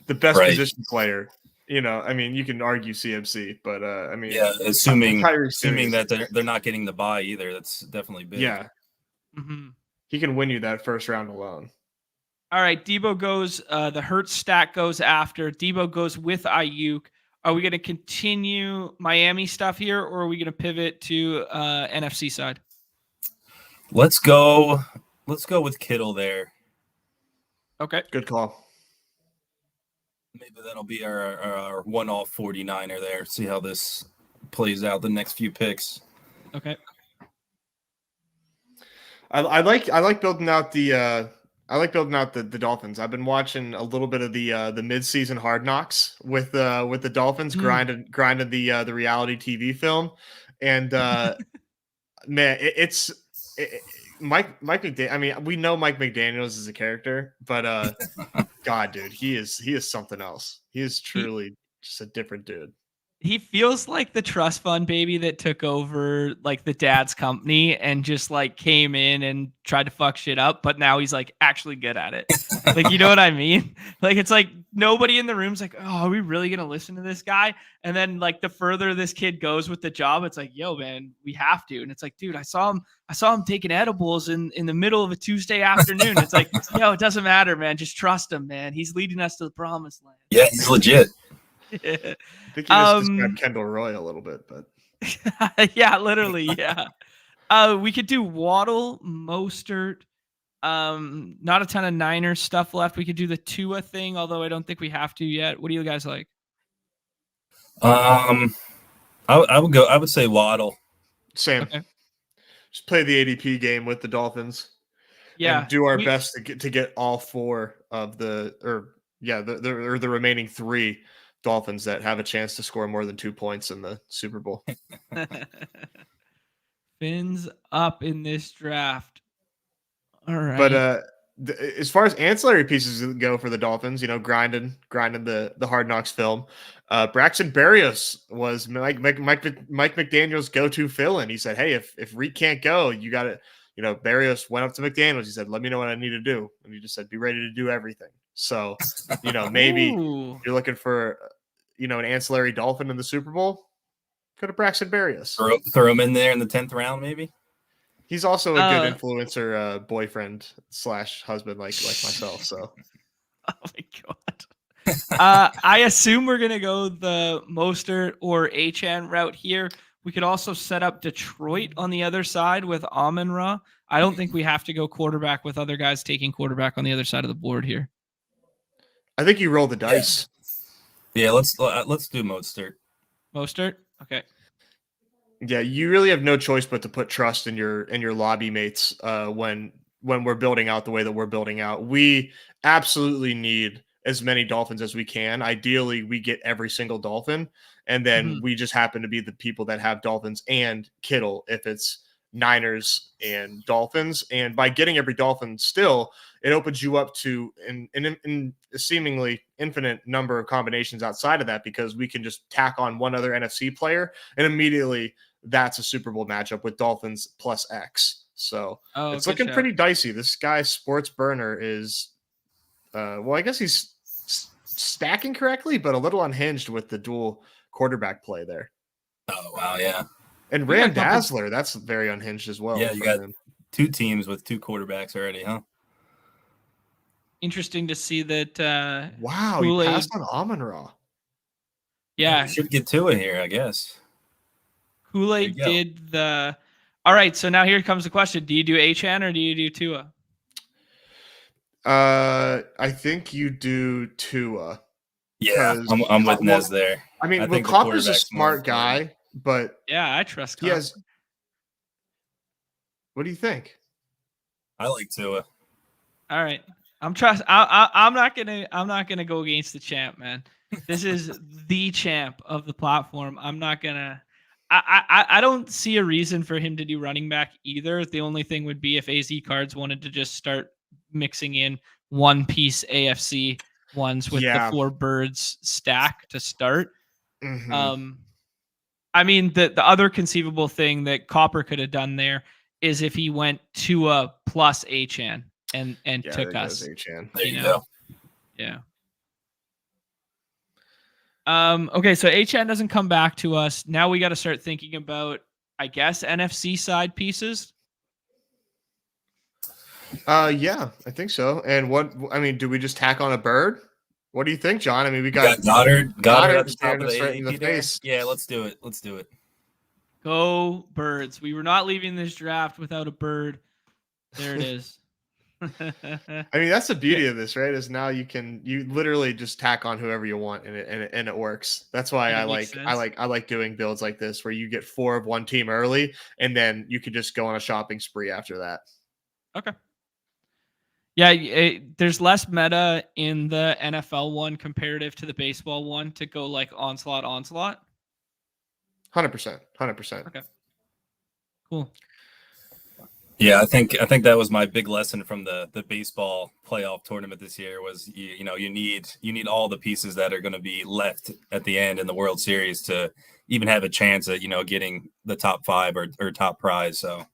best position player. I mean, you can argue CMC, but I mean, yeah, assuming that they're not getting the bye either, that's definitely big. Yeah, he can win you that first round alone. All right, Debo goes. The Hurts stack goes after. Debo goes with Ayuk. Are we going to continue Miami stuff here, or are we going to pivot to NFC side? Let's go with Kittle there. Okay, good call. Maybe that'll be our one-off 49er there. See how this plays out the next few picks. Okay. I like building out the Dolphins. I've been watching a little bit of the mid-season Hard Knocks with the Dolphins grinding the reality TV film, and man, it's Mike McDaniel. I mean, we know Mike McDaniels is a character, but God, dude, he is something else. He is truly just a different dude. He feels like the trust fund baby that took over like the dad's company and just like came in and tried to fuck shit up, but now he's like actually good at it. Like, you know what I mean? Like, it's like nobody in the room's like, oh, are we really gonna listen to this guy? And then like the further this kid goes with the job, it's like, yo, man, we have to. And it's like, dude, I saw him taking edibles in the middle of a Tuesday afternoon. It's like, yo, it doesn't matter, man. Just trust him, man. He's leading us to the promised land. Yeah, he's legit. I think you just described Kendall Roy a little bit, but yeah, literally, yeah. We could do Waddle, Mostert. Not a ton of Niners stuff left. We could do the Tua thing, although I don't think we have to yet. What do you guys like? I would say Waddle. Same. Okay. Just play the ADP game with the Dolphins. Yeah, and do our best to get all four of the remaining three Dolphins that have a chance to score more than 2 points in the Super Bowl. Fins up in this draft. All right. But as far as ancillary pieces go for the Dolphins, grinding the Hard Knocks film, Braxton Berrios was Mike McDaniel's go-to fill-in. He said, hey, if Reek can't go, you got to, Berrios went up to McDaniels. He said, let me know what I need to do. And he just said, be ready to do everything. So, maybe you're looking for, an ancillary Dolphin in the Super Bowl, go to Braxton Berrios. Throw him in there in the 10th round, maybe. He's also a good influencer boyfriend / husband like myself. So, oh my God. I assume we're gonna go the Mostert or Achane route here. We could also set up Detroit on the other side with Amon-Ra. I don't think we have to go quarterback with other guys taking quarterback on the other side of the board here. I think you roll the dice. Yeah, let's do Mostert. Mostert? Okay. Yeah, you really have no choice but to put trust in your lobby mates when we're building out the way that we're building out. We absolutely need as many Dolphins as we can. Ideally, we get every single Dolphin, and then we just happen to be the people that have Dolphins and Kittle if it's Niners and Dolphins. And by getting every Dolphin still, it opens you up to in a seemingly infinite number of combinations outside of that, because we can just tack on one other NFC player and immediately that's a Super Bowl matchup with Dolphins plus X. So it's looking pretty dicey. This guy Sports Burner is, I guess he's stacking correctly, but a little unhinged with the dual quarterback play there. Oh, wow. Yeah. And Rand Dazzler, that's very unhinged as well. Yeah, you got two teams with two quarterbacks already, huh? Interesting to see that Wow, you Kool-Aid. passed on Amon-Ra. Yeah, we should get to it here, I guess. Kool-Aid There you did the. All right, so now here comes the question: do you do Achan or do you do Tua? I think you do Tua. Yeah, I'm with Nez there. I mean, think the Klopp is a quarterback's more smart important. guy, but Yeah, I trust. he has. What do you think? I like Tua. All right, I'm not gonna go against the champ, man. This is the champ of the platform. I'm not gonna. I don't see a reason for him to do running back either. The only thing would be if AZ Cards wanted to just start mixing in one piece AFC ones with the 4 birds stack to start. Mhm. I mean, the other conceivable thing that Copper could have done there is if he went to a plus Achan and took us. Achan. There you go. Yeah. Okay, so Achan doesn't come back to us. Now we got to start thinking about, I guess, NFC side pieces. Yeah, I think so. And do we just tack on a bird? What do you think, John? I mean, we got Goddard at the top staring of us the right in the ADP there. face. Yeah, let's do it. Go Birds. We were not leaving this draft without a bird. There it is. I mean, that's the beauty of this, right? Is now you literally just tack on whoever you want, and it works. That's why I like doing builds like this, where you get 4 of one team early, and then you can just go on a shopping spree after that. Okay. Yeah, there's less meta in the NFL one comparative to the baseball one to go like onslaught. 100%. Okay. Cool. Yeah, I think that was my big lesson from the baseball playoff tournament this year was you need all the pieces that are going to be left at the end in the World Series to even have a chance at getting the top 5 or top prize. So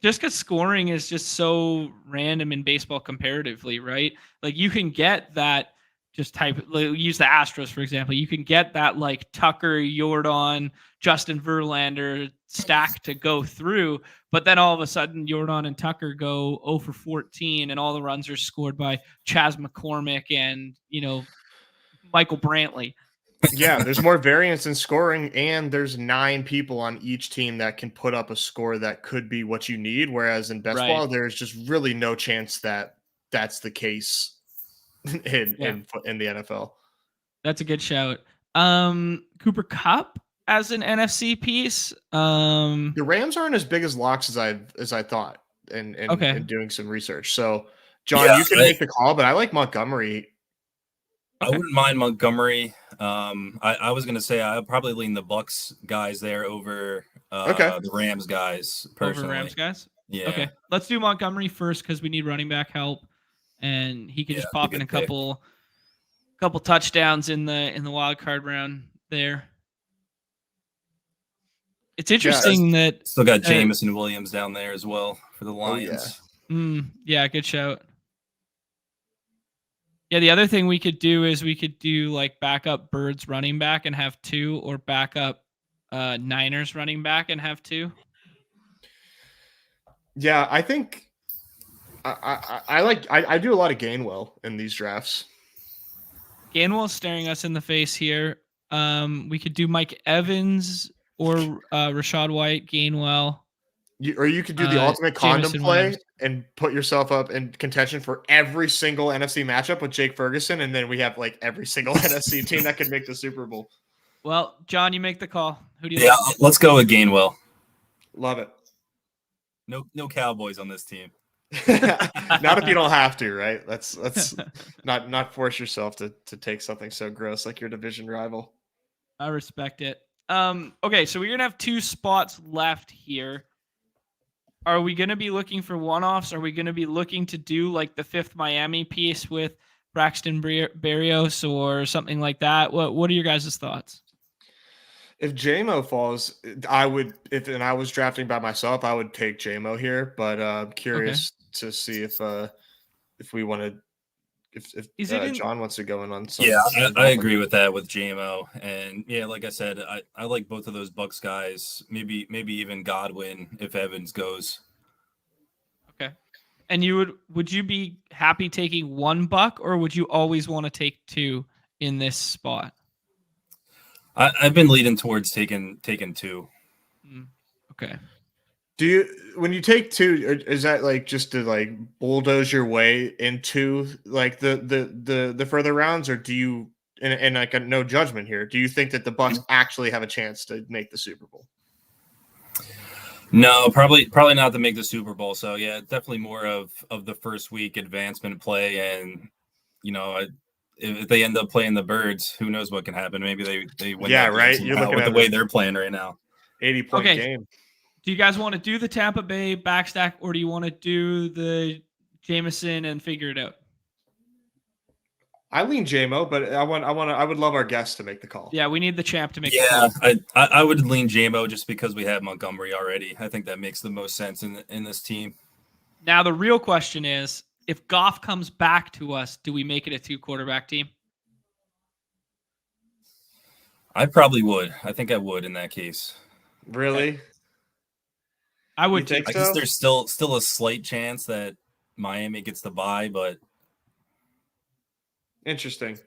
just because scoring is just so random in baseball comparatively, right? Like you can get that. Use the Astros, for example. You can get that like Tucker, Jordan, Justin Verlander stack to go through, but then all of a sudden Jordan and Tucker go 0 for 14 and all the runs are scored by Chas McCormick and, Michael Brantley. Yeah, there's more variance in scoring, and there's 9 people on each team that can put up a score that could be what you need, whereas in best ball, there's just really no chance that that's the case in the NFL. That's a good shout. Cooper Kupp as an NFC piece. The Rams aren't as big as locks as I thought in doing some research. So, John, you can make the call, but I like Montgomery. I wouldn't mind Montgomery. I was going to say I'll probably lean the Bucks guys there over the Rams guys personally. Over Rams guys? Yeah. Okay. Let's do Montgomery first because we need running back help, and he could just pop in a couple touchdowns in the wild card round there. It's interesting that still got Jameson Williams down there as well for the Lions. Yeah, good shout. Yeah, the other thing we could do is we could do like backup Birds running back and have 2, or backup Niners running back and have 2. Yeah, I think I do a lot of Gainwell in these drafts. Gainwell's staring us in the face here. We could do Mike Evans or Rachaad White, Gainwell. You could do the ultimate condom play and put yourself up in contention for every single NFC matchup with Jake Ferguson, and then we have like every single NFC team that can make the Super Bowl. Well, John, you make the call. Who do you like? Let's go with Gainwell. Love it. No Cowboys on this team. Not if you don't have to, right? Let's not force yourself to take something so gross like your division rival. I respect it. Okay, so we're gonna have 2 spots left here. Are we going to be looking for one-offs? Are we going to be looking to do like the 5th Miami piece with Braxton Berrios or something like that? What are your guys' thoughts? If JMO falls, I would. If I was drafting by myself, I would take JMO here. But I'm curious to see if we want to. If John wants to go in on something. Yeah, I agree with that with JMO. And yeah, like I said, I like both of those Bucks guys. Maybe even Godwin if Evans goes. Okay. And would you be happy taking $1, or would you always want to take 2 in this spot? I've been leading towards taking 2. Okay. When you take 2, is that like just to like bulldoze your way into like the further rounds, or do you, and like no judgment here, do you think that the Bucks actually have a chance to make the Super Bowl? No, probably not to make the Super Bowl. So yeah, definitely more of the first week advancement play, and if they end up playing the Birds, who knows what can happen? Maybe they win. Yeah, that game right. somehow You're looking with at the way they're playing right now. 80-point game. Do you guys want to do the Tampa Bay backstack, or do you want to do the Jameson and figure it out? I lean JMO, but I would love our guests to make the call. Yeah, we need the champ to make the call. Yeah, I would lean JMO just because we have Montgomery already. I think that makes the most sense in this team. Now the real question is, if Goff comes back to us, do we make it a 2-quarterback team? I probably would. I think I would in that case. Really? I would think I so? guess there's still a slight chance that Miami gets the bye, but interesting.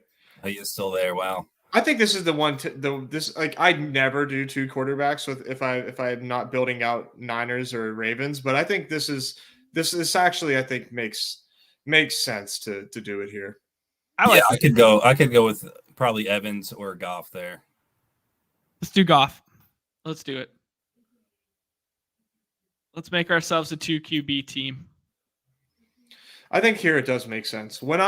He is still there. Wow. I think this is the one. I'd never do 2 quarterbacks if I'm not building out Niners or Ravens, but I think this actually I think makes sense to do it here. I could go with probably Evans or Goff there. Let's do Goff. Let's do it. Let's make ourselves a 2 QB team. I think here it does make sense. When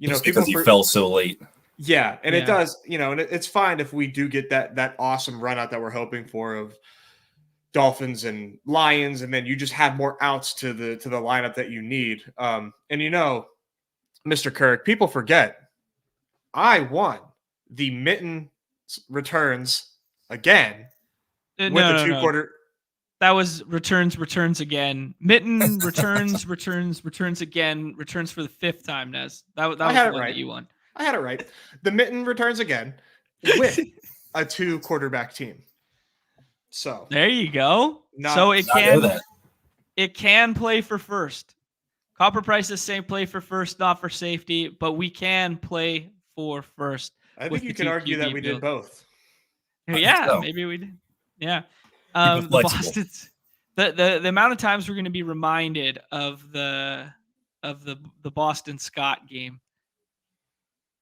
Just because he fell so late. Yeah, and it does, and it's fine if we do get that awesome run out that we're hoping for of Dolphins and Lions, and then you just have more outs to the lineup that you need. And Mr. Kirk, people forget I won the Mitten returns again with the 2-quarter. That was returns again. Mitten returns again, returns for the 5th time, Nez. That was the one that you won. I had it right. The Mitten returns again with a 2-quarterback team. So there you go. So it can play for first. Copper prices say play for first, not for safety, but we can play for first. I think you can argue that we did both. Yeah, maybe we did. Yeah. The Boston's the amount of times we're going to be reminded of the Boston Scott game.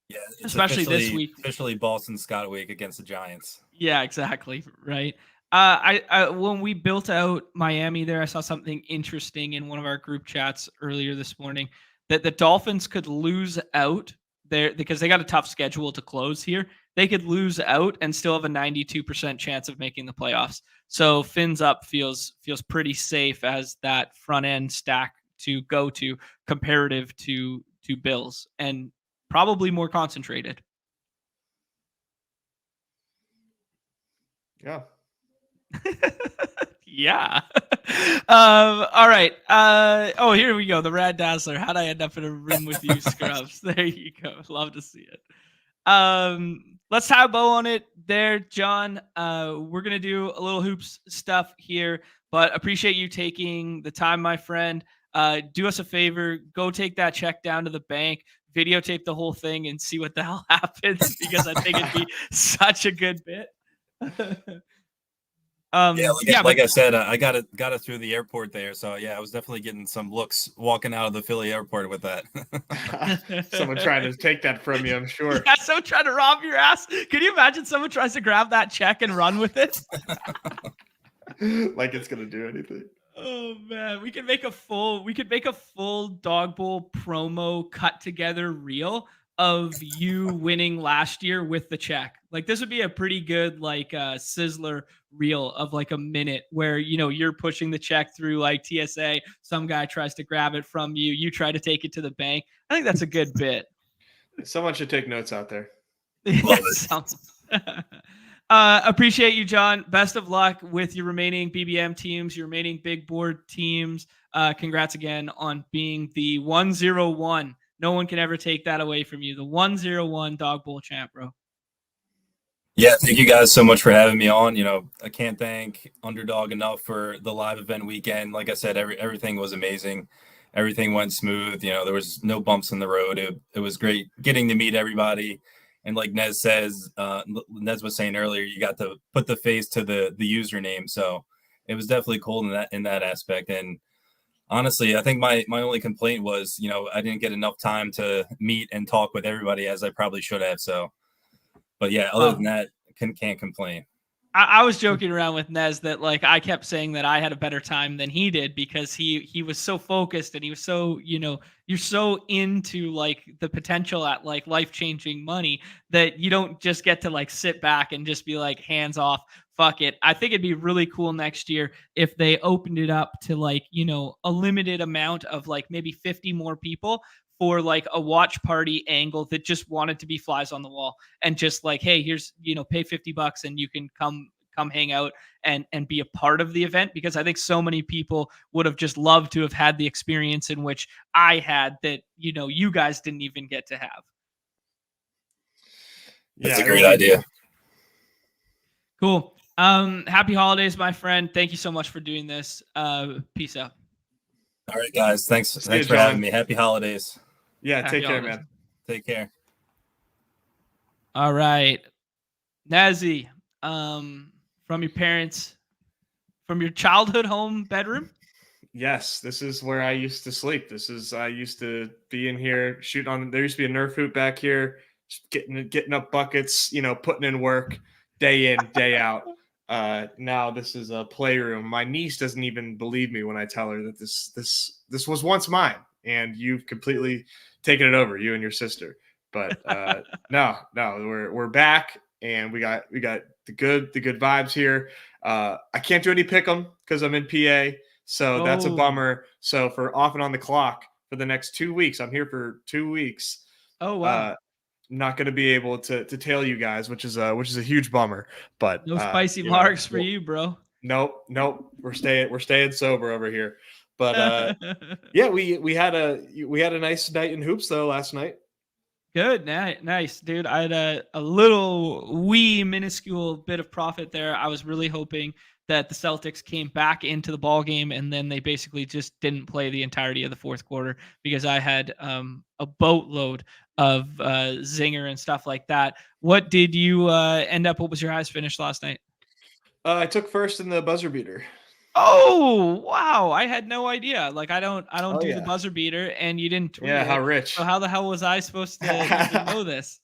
Yeah, especially this week. Officially Boston Scott week against the Giants. Yeah, exactly. Right. When we built out Miami there, I saw something interesting in one of our group chats earlier this morning that the Dolphins could lose out there because they got a tough schedule to close here. They could lose out and still have a 92% chance of making the playoffs. So fins up feels pretty safe as that front end stack to go to comparative to Bills, and probably more concentrated. Yeah. Yeah. All right. Here we go. The Rad Dazzler. How'd I end up in a room with you, Scrubs? There you go. Love to see it. Let's tie a bow on it there, John. We're going to do a little hoops stuff here, but appreciate you taking the time, my friend. Do us a favor. Go take that check down to the bank, videotape the whole thing, and see what the hell happens, because I think it'd be such a good bit. Like I said, I got it through the airport there. So yeah, I was definitely getting some looks walking out of the Philly airport with that. Someone trying to take that from you, I'm sure. Yeah, someone trying to rob your ass. Can you imagine someone tries to grab that check and run with it? Like it's gonna do anything. Oh man, we could make a full Dog Bowl promo cut together reel of you winning last year with the check. Like this would be a pretty good Sizzler reel of like a minute where you're pushing the check through like TSA, some guy tries to grab it from you, you try to take it to the bank. I think that's a good bit. Someone should take notes out there. Appreciate you, John. Best of luck with your remaining BBM teams, your remaining big board teams. Congrats again on being the 101. No one can ever take that away from you. The 101 Dog Bowl champ, bro. Yeah, thank you guys so much for having me on. I can't thank Underdog enough for the live event weekend. Like I said, everything was amazing. everything went smooth. There was no bumps in the road. It was great getting to meet everybody. And like Nez was saying earlier, you got to put the face to the username. So it was definitely cool in that aspect. And honestly, I think my only complaint was, I didn't get enough time to meet and talk with everybody as I probably should have. So, but yeah, other than that, can't complain. I was joking around with Nez that like I kept saying that I had a better time than he did because he was so focused and he was so, you're so into like the potential at like life-changing money that you don't just get to like sit back and just be like hands off, fuck it. I think it'd be really cool next year if they opened it up to like, a limited amount of like maybe 50 more people for like a watch party angle that just wanted to be flies on the wall and just like, hey, here's, pay $50 and you can come hang out and be a part of the event, because I think so many people would have just loved to have had the experience in which I had that, you guys didn't even get to have. That's a great idea. Cool. Happy holidays, my friend. Thank you so much for doing this. Peace out. All right, guys. Thanks for having me. Happy holidays. Yeah, take care, man. Take care. All right. Nazi, from your parents, from your childhood home bedroom? Yes, this is where I used to sleep. I used to be in here shooting on. There used to be a Nerf hoop back here, just getting up buckets, putting in work day in, day out. Now this is a playroom. My niece doesn't even believe me when I tell her that this was once mine, and you've completely taken it over, you and your sister. But no, we're back, and we got the good vibes here. I can't do any pick 'em because I'm in PA, so that's a bummer. So for off and on the clock for the next 2 weeks, I'm here for 2 weeks. Oh wow. Not going to be able to tail you guys, which is a huge bummer. But no spicy marks for you, bro. Nope. We're staying sober over here. But yeah, we had a nice night in hoops though last night. Good, nice, dude. I had a little wee minuscule bit of profit there. I was really hoping that the Celtics came back into the ball game, and then they basically just didn't play the entirety of the fourth quarter because I had a boatload of zinger and stuff like that. What did you end up? What was your highest finish last night? I took first in the buzzer beater. Oh wow! I had no idea. Like I don't do yeah. the buzzer beater, and you didn't tweet Yeah, it. how rich? So how the hell was I supposed to even know this?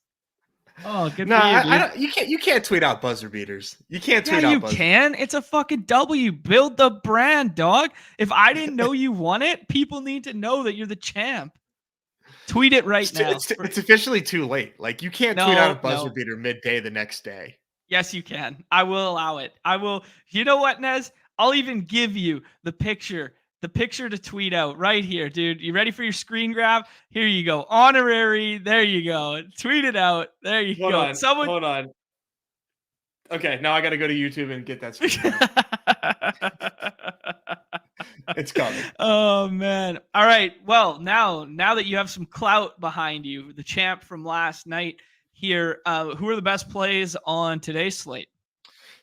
Oh, good no, for you, dude. I don't, you can't tweet out buzzer beaters. You can't tweet yeah, out you buzzer can. It's a fucking W. Build the brand, dog. If I didn't know you won it, people need to know that you're the champ. Tweet it right now. It's officially too late. Like you can't tweet out a buzzer beater midday the next day. Yes, you can. I will allow it. I will. You know what, Nez? I'll even give you the picture to tweet out right here, dude. You ready for your screen grab? Here you go. Honorary. There you go. Tweet it out. There you go. Hold on. Okay, now I got to go to YouTube and get that screen It's coming. Oh man. All right. Well, now that you have some clout behind you, the champ from last night here, who are the best plays on today's slate?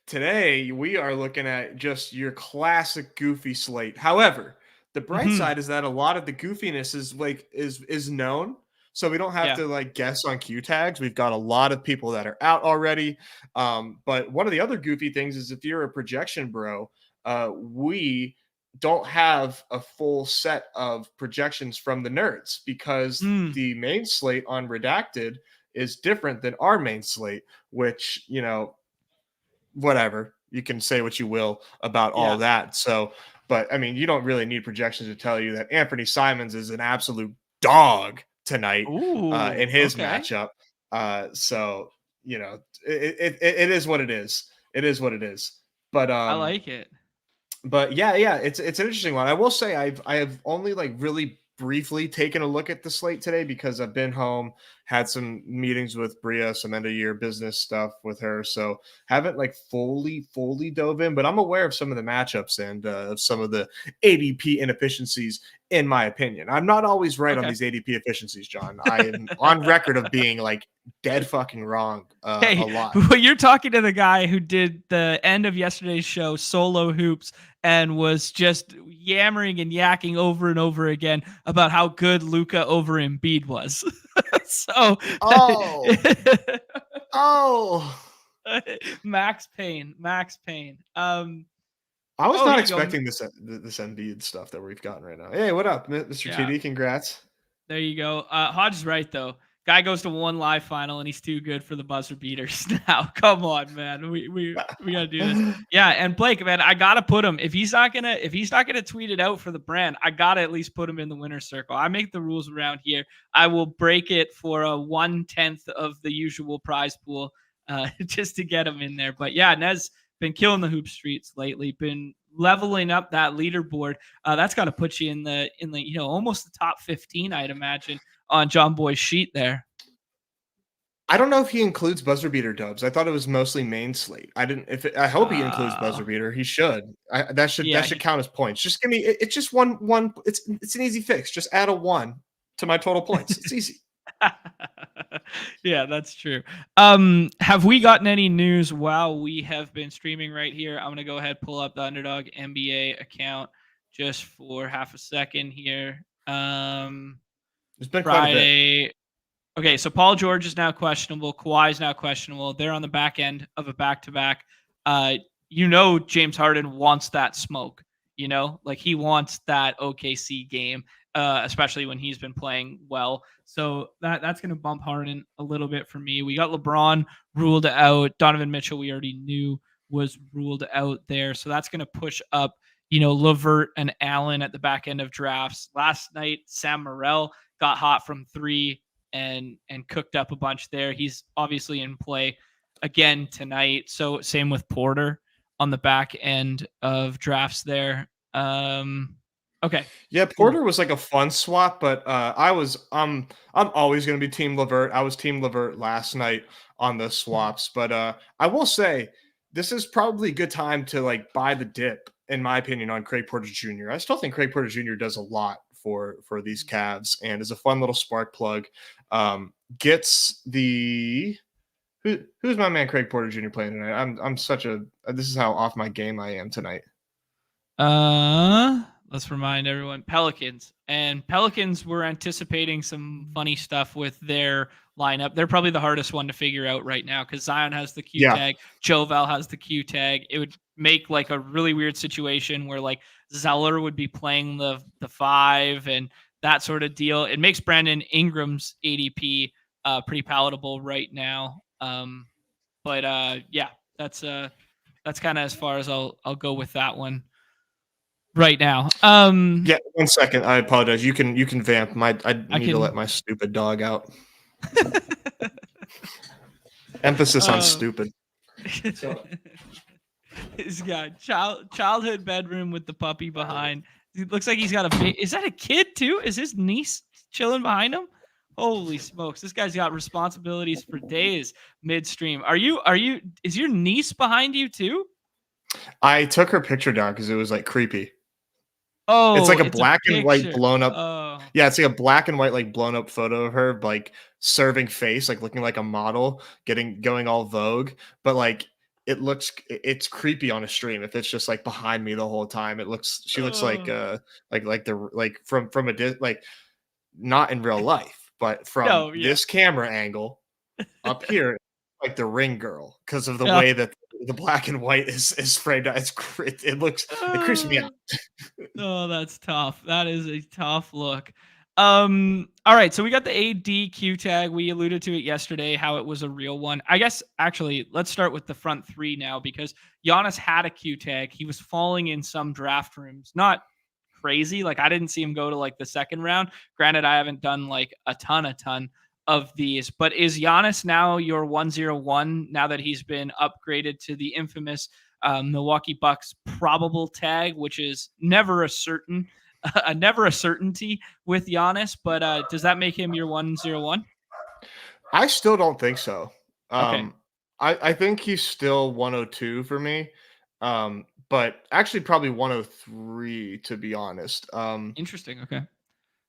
Today, we are looking at just your classic goofy slate. However, the bright side is that a lot of the goofiness is known. So we don't have to like guess on Q tags. We've got a lot of people that are out already. But one of the other goofy things is if you're a projection bro, we don't have a full set of projections from the nerds because the main slate on Redacted is different than our main slate, which, whatever, you can say what you will about all that. So, but I mean, you don't really need projections to tell you that Anthony Simons is an absolute dog tonight in his matchup. So, it is what it is. It is what it is. But I like it. But yeah, it's an interesting one. I will say I have only like really briefly taken a look at the slate today because I've been home, had some meetings with Bria, some end of year business stuff with her. So haven't like fully dove in, but I'm aware of some of the matchups and of some of the ADP inefficiencies, in my opinion. I'm not always right on these ADP efficiencies, John. I am on record of being like dead fucking wrong a lot. Well, you're talking to the guy who did the end of yesterday's show, Solo Hoops, and was just yammering and yakking over and over again about how good Luka over Embiid was. So, Max Payne. I was not expecting this Embiid stuff that we've gotten right now. Hey, what up, Mr. TD? Congrats. There you go. Hodge is right though. Guy goes to one live final and he's too good for the buzzer beaters now. Come on, man. We gotta do this. Yeah, and Blake, man, I gotta put him. If he's not gonna tweet it out for the brand, I gotta at least put him in the winner's circle. I make the rules around here. I will break it for a 1/10 of the usual prize pool, just to get him in there. But yeah, Nez been killing the hoop streets lately. Been leveling up that leaderboard. That's got to put you in the almost the top 15, I'd imagine, on John Boy's sheet there. I don't know if he includes buzzer beater dubs. I thought it was mostly main slate. I hope he includes buzzer beater. He should. That should count as points. Just give me. It's just one. It's an easy fix. Just add a 1 to my total points. It's easy. Yeah, that's true. Have we gotten any news while we have been streaming right here? I'm gonna go ahead, pull up the Underdog NBA account just for half a second here. It's been Friday. Quite a bit. Okay, so Paul George is now questionable. Kawhi is now questionable. They're on the back end of a back-to-back. James Harden wants that smoke. Like he wants that OKC game, especially when he's been playing well. So that's going to bump Harden a little bit for me. We got LeBron ruled out. Donovan Mitchell, we already knew was ruled out there. So that's going to push up, LeVert and Allen at the back end of drafts. Last night, Sam Morrell got hot from 3 and cooked up a bunch there. He's obviously in play again tonight. So same with Porter on the back end of drafts there. Okay. Yeah, Porter was like a fun swap, but I'm always going to be Team LeVert. I was Team LeVert last night on the swaps, but I will say this is probably a good time to like buy the dip, in my opinion, on Craig Porter Jr. I still think Craig Porter Jr. does a lot for these Cavs and is a fun little spark plug. Gets the who's my man Craig Porter Jr. playing tonight? This is how off my game I am tonight. Let's remind everyone, Pelicans. And Pelicans were anticipating some funny stuff with their lineup. They're probably the hardest one to figure out right now because Zion has the Q tag, Jovel has the Q tag. It would make like a really weird situation where like Zeller would be playing the 5 and that sort of deal. It makes Brandon Ingram's ADP pretty palatable right now. Yeah, that's kind of as far as I'll go with that one right now. Yeah, 1 second. I apologize. You can vamp. I need to let my stupid dog out. Emphasis on stupid. He's got childhood bedroom with the puppy behind. It looks like he's got is that a kid too? Is his niece chilling behind him? Holy smokes. This guy's got responsibilities for days midstream. Is your niece behind you too? I took her picture down because it was like creepy. Oh, it's like a black and white blown up. Oh. Yeah, it's like a black and white like blown up photo of her like serving face, like looking like a model, going all Vogue, but like it's creepy on a stream if it's just like behind me the whole time. She looks like from a like not in real life, but from this camera angle up here, like the Ring girl, because of the way that the black and white is framed out. It creeps me out. Oh, that's tough. That is a tough look. All right, so we got the ADQ tag. We alluded to it yesterday, how it was a real one. I guess actually, let's start with the front 3 now because Giannis had a Q tag. He was falling in some draft rooms. Not crazy. Like I didn't see him go to like the second round. Granted, I haven't done like a ton of these, but is Giannis now your 101 now that he's been upgraded to the infamous Milwaukee Bucks probable tag, which is never a certainty with Giannis, but does that make him your 101? I still don't think so. Okay. I think he's still 102 for me. But actually probably 103 to be honest. Interesting. Okay.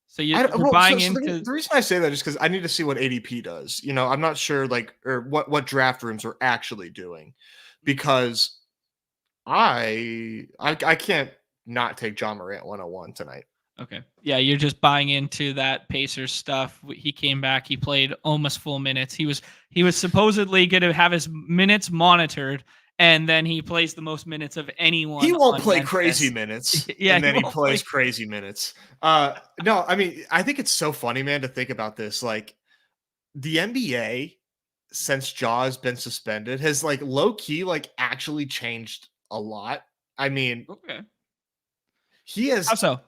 So I you're well, buying so into. the reason I say that is because I need to see what ADP does. I'm not sure like or what draft rooms are actually doing, because I can't not take John Morant 101 tonight. Okay. Yeah, you're just buying into that Pacers stuff. He came back. He played almost full minutes. He was supposedly going to have his minutes monitored, and then he plays the most minutes of anyone He won't on play crazy Memphis. minutes, Yeah, and he then he won't play. plays crazy minutes. No, I mean, I think it's so funny, man, to think about this. Like the NBA, since Jaw's been suspended, has like low key like actually changed a lot. I mean, Okay. he How has. so?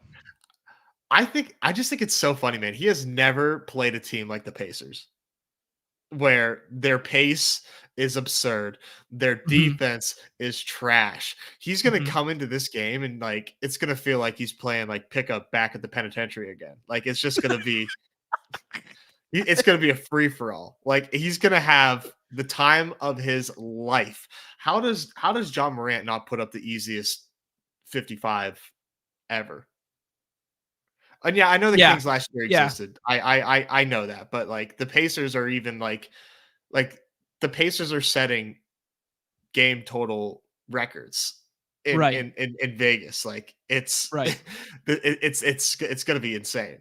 I just think it's so funny, man. He has never played a team like the Pacers, where their pace is absurd, their Mhm, defense is trash. He's gonna mhm. come into this game and like it's gonna feel like he's playing like pickup back at the penitentiary again. Like it's gonna be a free for all. Like he's gonna have the time of his life. How does John Morant not put up the easiest 55 ever? And yeah, I know the Yeah. Kings last year Yeah. existed. I know that, but like the Pacers are even like the Pacers are setting game total records in Right. in in, in Vegas. Like it's Right. it's gonna be insane.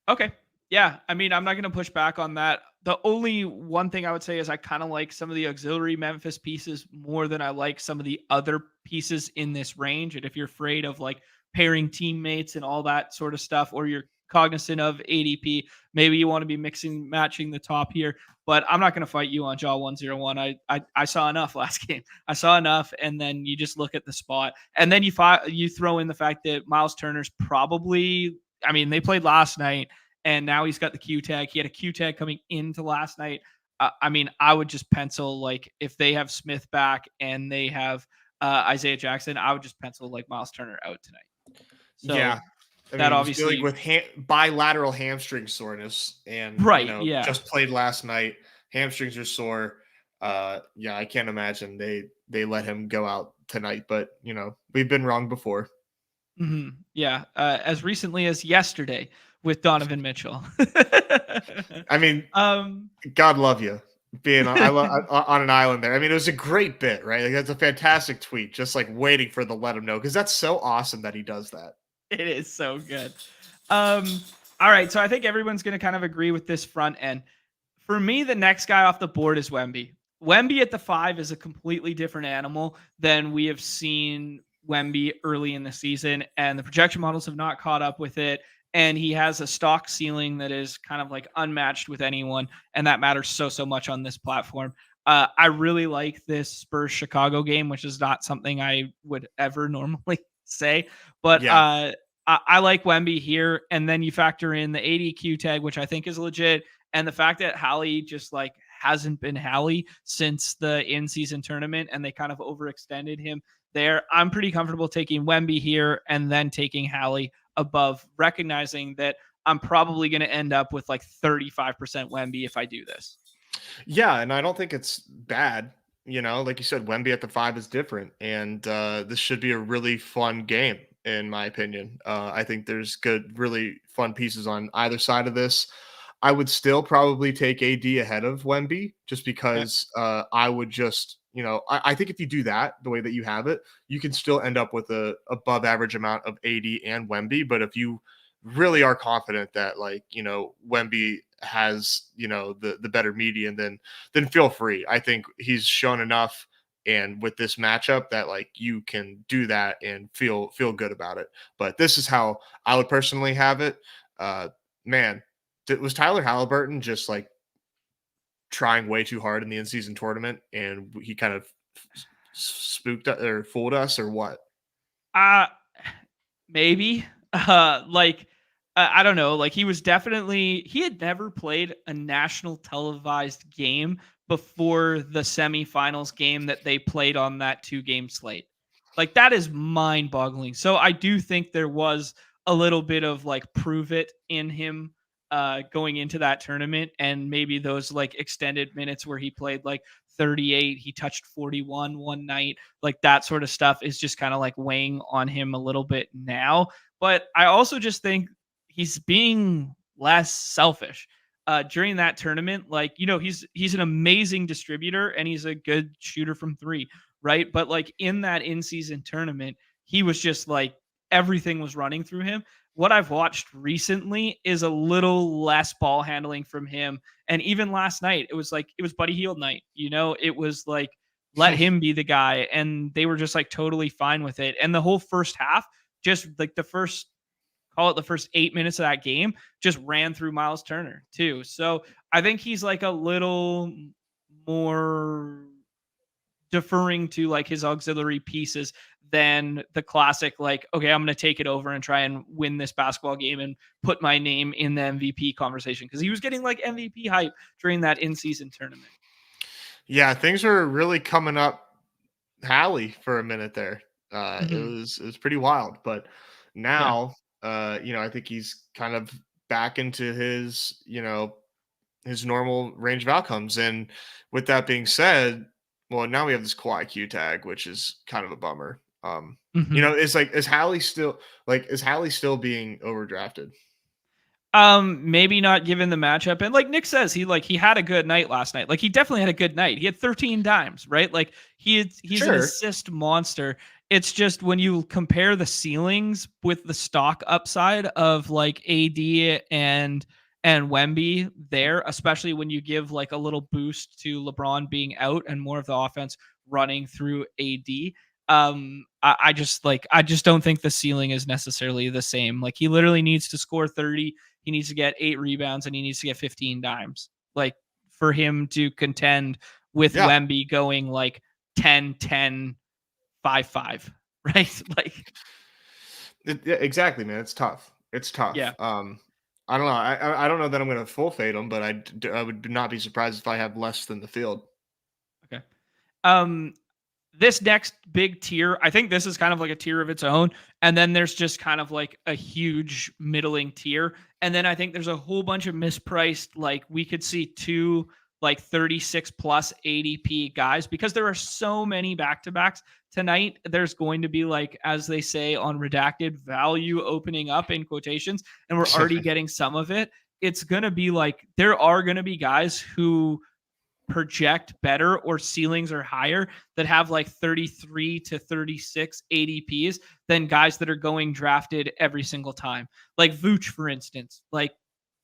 Okay. Yeah. I mean, I'm not going to push back on that. The only one thing I would say is I kind of like some of the auxiliary Memphis pieces more than I like some of the other pieces in this range. And if you're afraid of like pairing teammates and all that sort of stuff, or you're cognizant of ADP, maybe you want to be matching the top here. But I'm not going to fight you on Jaw 101. I saw enough last game. I saw enough, and then you just look at the spot, and then you throw in the fact that Miles Turner's probably. I mean, they played last night, and now he's got the Q tag. He had a Q tag coming into last night. I mean, I would just pencil like if they have Smith back and they have Isaiah Jackson, I would just pencil like Miles Turner out tonight. So Yeah. I mean, that he was dealing obviously, with bilateral hamstring soreness and, right? Yeah. just played last night. Hamstrings are sore. Yeah, I can't imagine they let him go out tonight, but, we've been wrong before. Yeah. As recently as yesterday with Donovan Mitchell. I mean, um, God love you being on an island there. I mean, it was a great bit, right? Like that's a fantastic tweet, just like waiting for the let him know because that's so awesome that he does that. It is so good. Um, all right, so I think everyone's going to kind of agree with this front end. For me, the next guy off the board is Wemby. Wemby at the 5 is a completely different animal than we have seen Wemby early in the season, and the projection models have not caught up with it. And he has a stock ceiling that is kind of like unmatched with anyone, and that matters so much on this platform. I really like this Spurs Chicago game, which is not something I would ever normally say, but Yeah. I like Wemby here. And then you factor in the ADQ tag, which I think is legit, and the fact that Hallie just like hasn't been Hallie since the in-season tournament, and they kind of overextended him there. I'm pretty comfortable taking Wemby here and then taking Hallie above, recognizing that I'm probably going to end up with like 35% Wemby if I do this. Yeah, and I don't think it's bad. Like you said, Wemby at the 5 is different, and this should be a really fun game, in my opinion. I think there's really fun pieces on either side of this. I would still probably take AD ahead of Wemby, just Okay. because I would just, I think if you do that the way that you have it, you can still end up with a above average amount of AD and Wemby. But if you really are confident that like Wemby has the better median, then feel free. I think he's shown enough, and with this matchup that like you can do that and feel good about it. But this is how I would personally have it. Man, was Tyler Halliburton just like trying way too hard in the in-season tournament, and he kind of spooked or fooled us, or what? Uh maybe. Like I don't know. Like he had never played a national televised game before the semifinals game that they played on that 2-game slate. Like that is mind-boggling. So I do think there was a little bit of like prove it in him going into that tournament, and maybe those like extended minutes where he played like 38, he touched 41 one night, like that sort of stuff is just kind of like weighing on him a little bit now. But I also just think he's being less selfish during that tournament. Like, he's an amazing distributor and he's a good shooter from three, right? But like in that in-season tournament, he was just like everything was running through him. What I've watched recently is a little less ball handling from him. And even last night, it was Buddy Hield night. It was like, let him be the guy. And they were just like totally fine with it. And the whole first half, just like the first 8 minutes of that game, just ran through Miles Turner too. So I think he's like a little more deferring to like his auxiliary pieces than the classic, like, okay, I'm going to take it over and try and win this basketball game and put my name in the MVP conversation. Cause he was getting like MVP hype during that in-season tournament. Yeah. Things were really coming up Hallie for a minute there. It was pretty wild, but now, I think he's kind of back into his, his normal range of outcomes. And with that being said, well, now we have this Kawhi Q tag, which is kind of a bummer. It's like, is Hallie still being overdrafted? Maybe not given the matchup. And like Nick says, he had a good night last night. Like he definitely had a good night. He had 13 dimes, right? Like he's an assist monster. It's just when you compare the ceilings with the stock upside of like AD and Wemby there, especially when you give like a little boost to LeBron being out and more of the offense running through AD. I just don't think the ceiling is necessarily the same. Like he literally needs to score 30. He needs to get 8 rebounds and he needs to get 15 dimes, like for him to contend with Wemby going like 10, 10, 5, 5, right? Like, exactly, man. It's tough. Yeah. I don't know. I don't know that I'm going to full fade him, but I would not be surprised if I have less than the field. Okay. This next big tier, I think this is kind of like a tier of its own. And then there's just kind of like a huge middling tier. And then I think there's a whole bunch of mispriced, like we could see 2 like 36 plus ADP guys because there are so many back-to-backs tonight. There's going to be, like, as they say on Redacted, value opening up in quotations, and we're already getting some of it. It's going to be like, there are going to be guys who project better or ceilings are higher that have like 33 to 36 ADPs than guys that are going drafted every single time. Like Vooch, for instance, like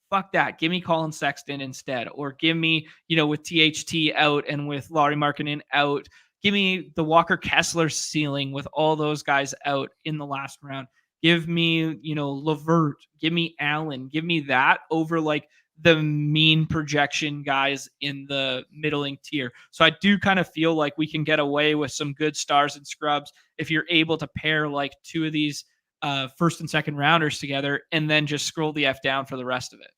fuck that. Give me Colin Sexton instead, or give me, with THT out and with Lauri Markkanen out, give me the Walker Kessler ceiling with all those guys out in the last round. Give me, Levert, give me Allen, give me that over like the mean projection guys in the middling tier. So I do kind of feel like we can get away with some good stars and scrubs if you're able to pair like 2 of these first and second rounders together and then just scroll the F down for the rest of it.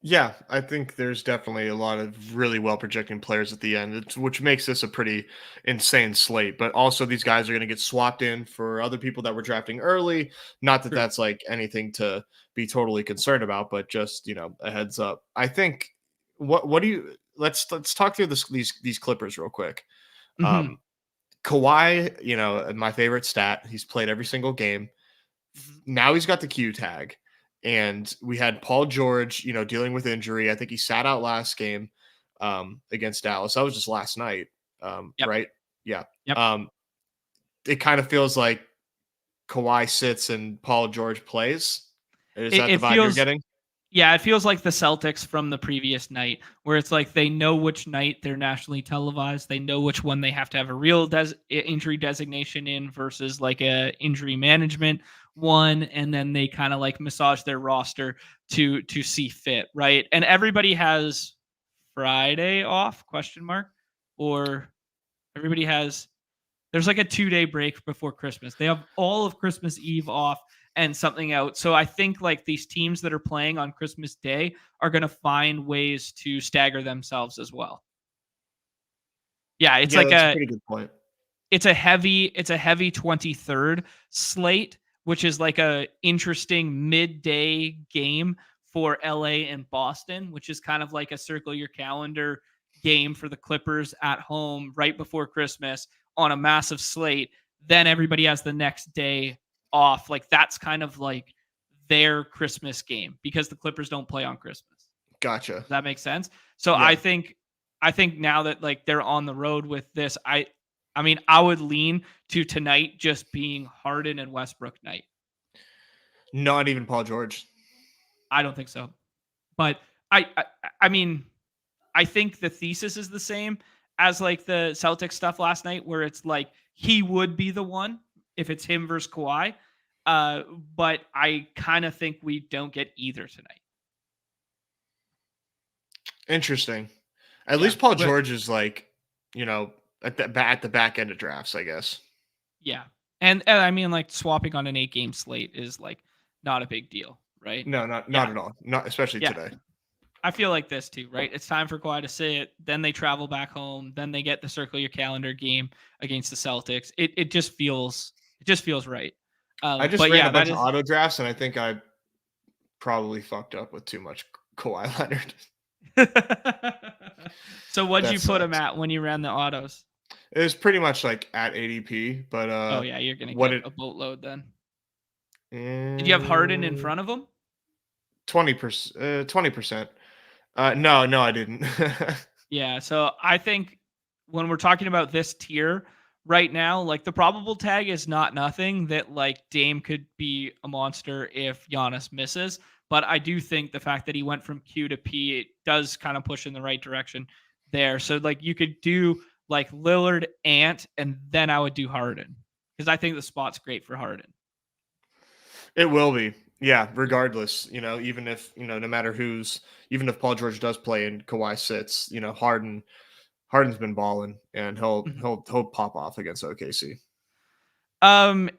Yeah, I think there's definitely a lot of really well projecting players at the end, which makes this a pretty insane slate. But also, these guys are going to get swapped in for other people that were drafting early. Not that that's like anything to be totally concerned about, but just a heads up. I think what do you let's talk through these Clippers real quick. Kawhi, my favorite stat. He's played every single game. Now he's got the Q tag. And we had Paul George, dealing with injury. I think he sat out last game against Dallas. That was just last night, right? Yeah. Yep. It kind of feels like Kawhi sits and Paul George plays. Is that the vibe you're getting? Yeah, it feels like the Celtics from the previous night, where it's like they know which night they're nationally televised. They know which one they have to have a real injury designation in versus like a injury management one, and then they kind of like massage their roster to see fit, right? And everybody has Friday off, ? Or everybody has, there's like a 2-day break before Christmas. They have all of Christmas Eve off and something out. So I think like these teams that are playing on Christmas Day are going to find ways to stagger themselves as well. Yeah, it's like a pretty good point. It's a heavy 23rd slate, which is like a interesting midday game for LA and Boston, which is kind of like a circle your calendar game for the Clippers at home right before Christmas on a massive slate. Then everybody has the next day off. Like that's kind of like their Christmas game because the Clippers don't play on Christmas. Gotcha. Does that make sense? So Yeah. I think now that like they're on the road with this, I mean, I would lean to tonight just being Harden and Westbrook night. Not even Paul George. I don't think so. But I mean, I think the thesis is the same as like the Celtics stuff last night, where it's like he would be the one if it's him versus Kawhi. But I kind of think we don't get either tonight. Interesting. At least Paul George is like, at the back end of drafts, I guess. Yeah. And I mean, like swapping on an 8-game slate is like not a big deal, right? No, not at all. Not especially today. I feel like this too, right? It's time for Kawhi to sit. Then they travel back home. Then they get the circle your calendar game against the Celtics. It just feels right. I just ran a bunch of auto drafts, and I think I probably fucked up with too much Kawhi Leonard. So what'd you put him at when you ran the autos? It was pretty much like at ADP, but oh yeah, you're gonna get a boatload then. Did you have Harden in front of him? 20%. 20%. No, I didn't. Yeah, so I think when we're talking about this tier right now, like the probable tag is not nothing that like Dame could be a monster if Giannis misses. But I do think the fact that he went from Q to P, it does kind of push in the right direction there. So like you could do like Lillard, Ant, and then I would do Harden because I think the spot's great for Harden. It will be. Yeah, regardless, even if, no matter even if Paul George does play and Kawhi sits, Harden's been balling and he'll pop off against OKC.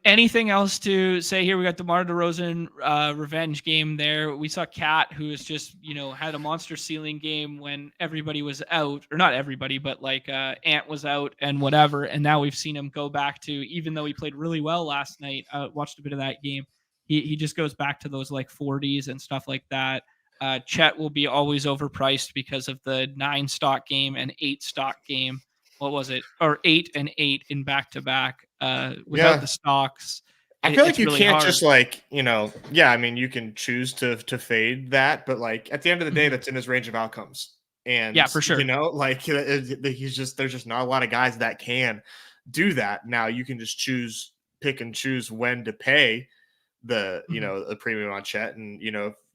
Anything else to say here? We got DeMar DeRozan revenge game there. We saw Cat, who is just, had a monster ceiling game when everybody was out, or not everybody, but like Ant was out and whatever. And now we've seen him go back to, even though he played really well last night, watched a bit of that game. He just goes back to those like 40s and stuff like that. Chet will be always overpriced because of the 9 stock game and 8 stock game. What was it? Or 8 and 8 in back-to-back without the stocks. I feel like you really can't just like, I mean, you can choose to fade that, but like at the end of the day, that's in his range of outcomes. And yeah, for sure. Like there's just not a lot of guys that can do that. Now you can just pick and choose when to pay the, the premium on Chet. And,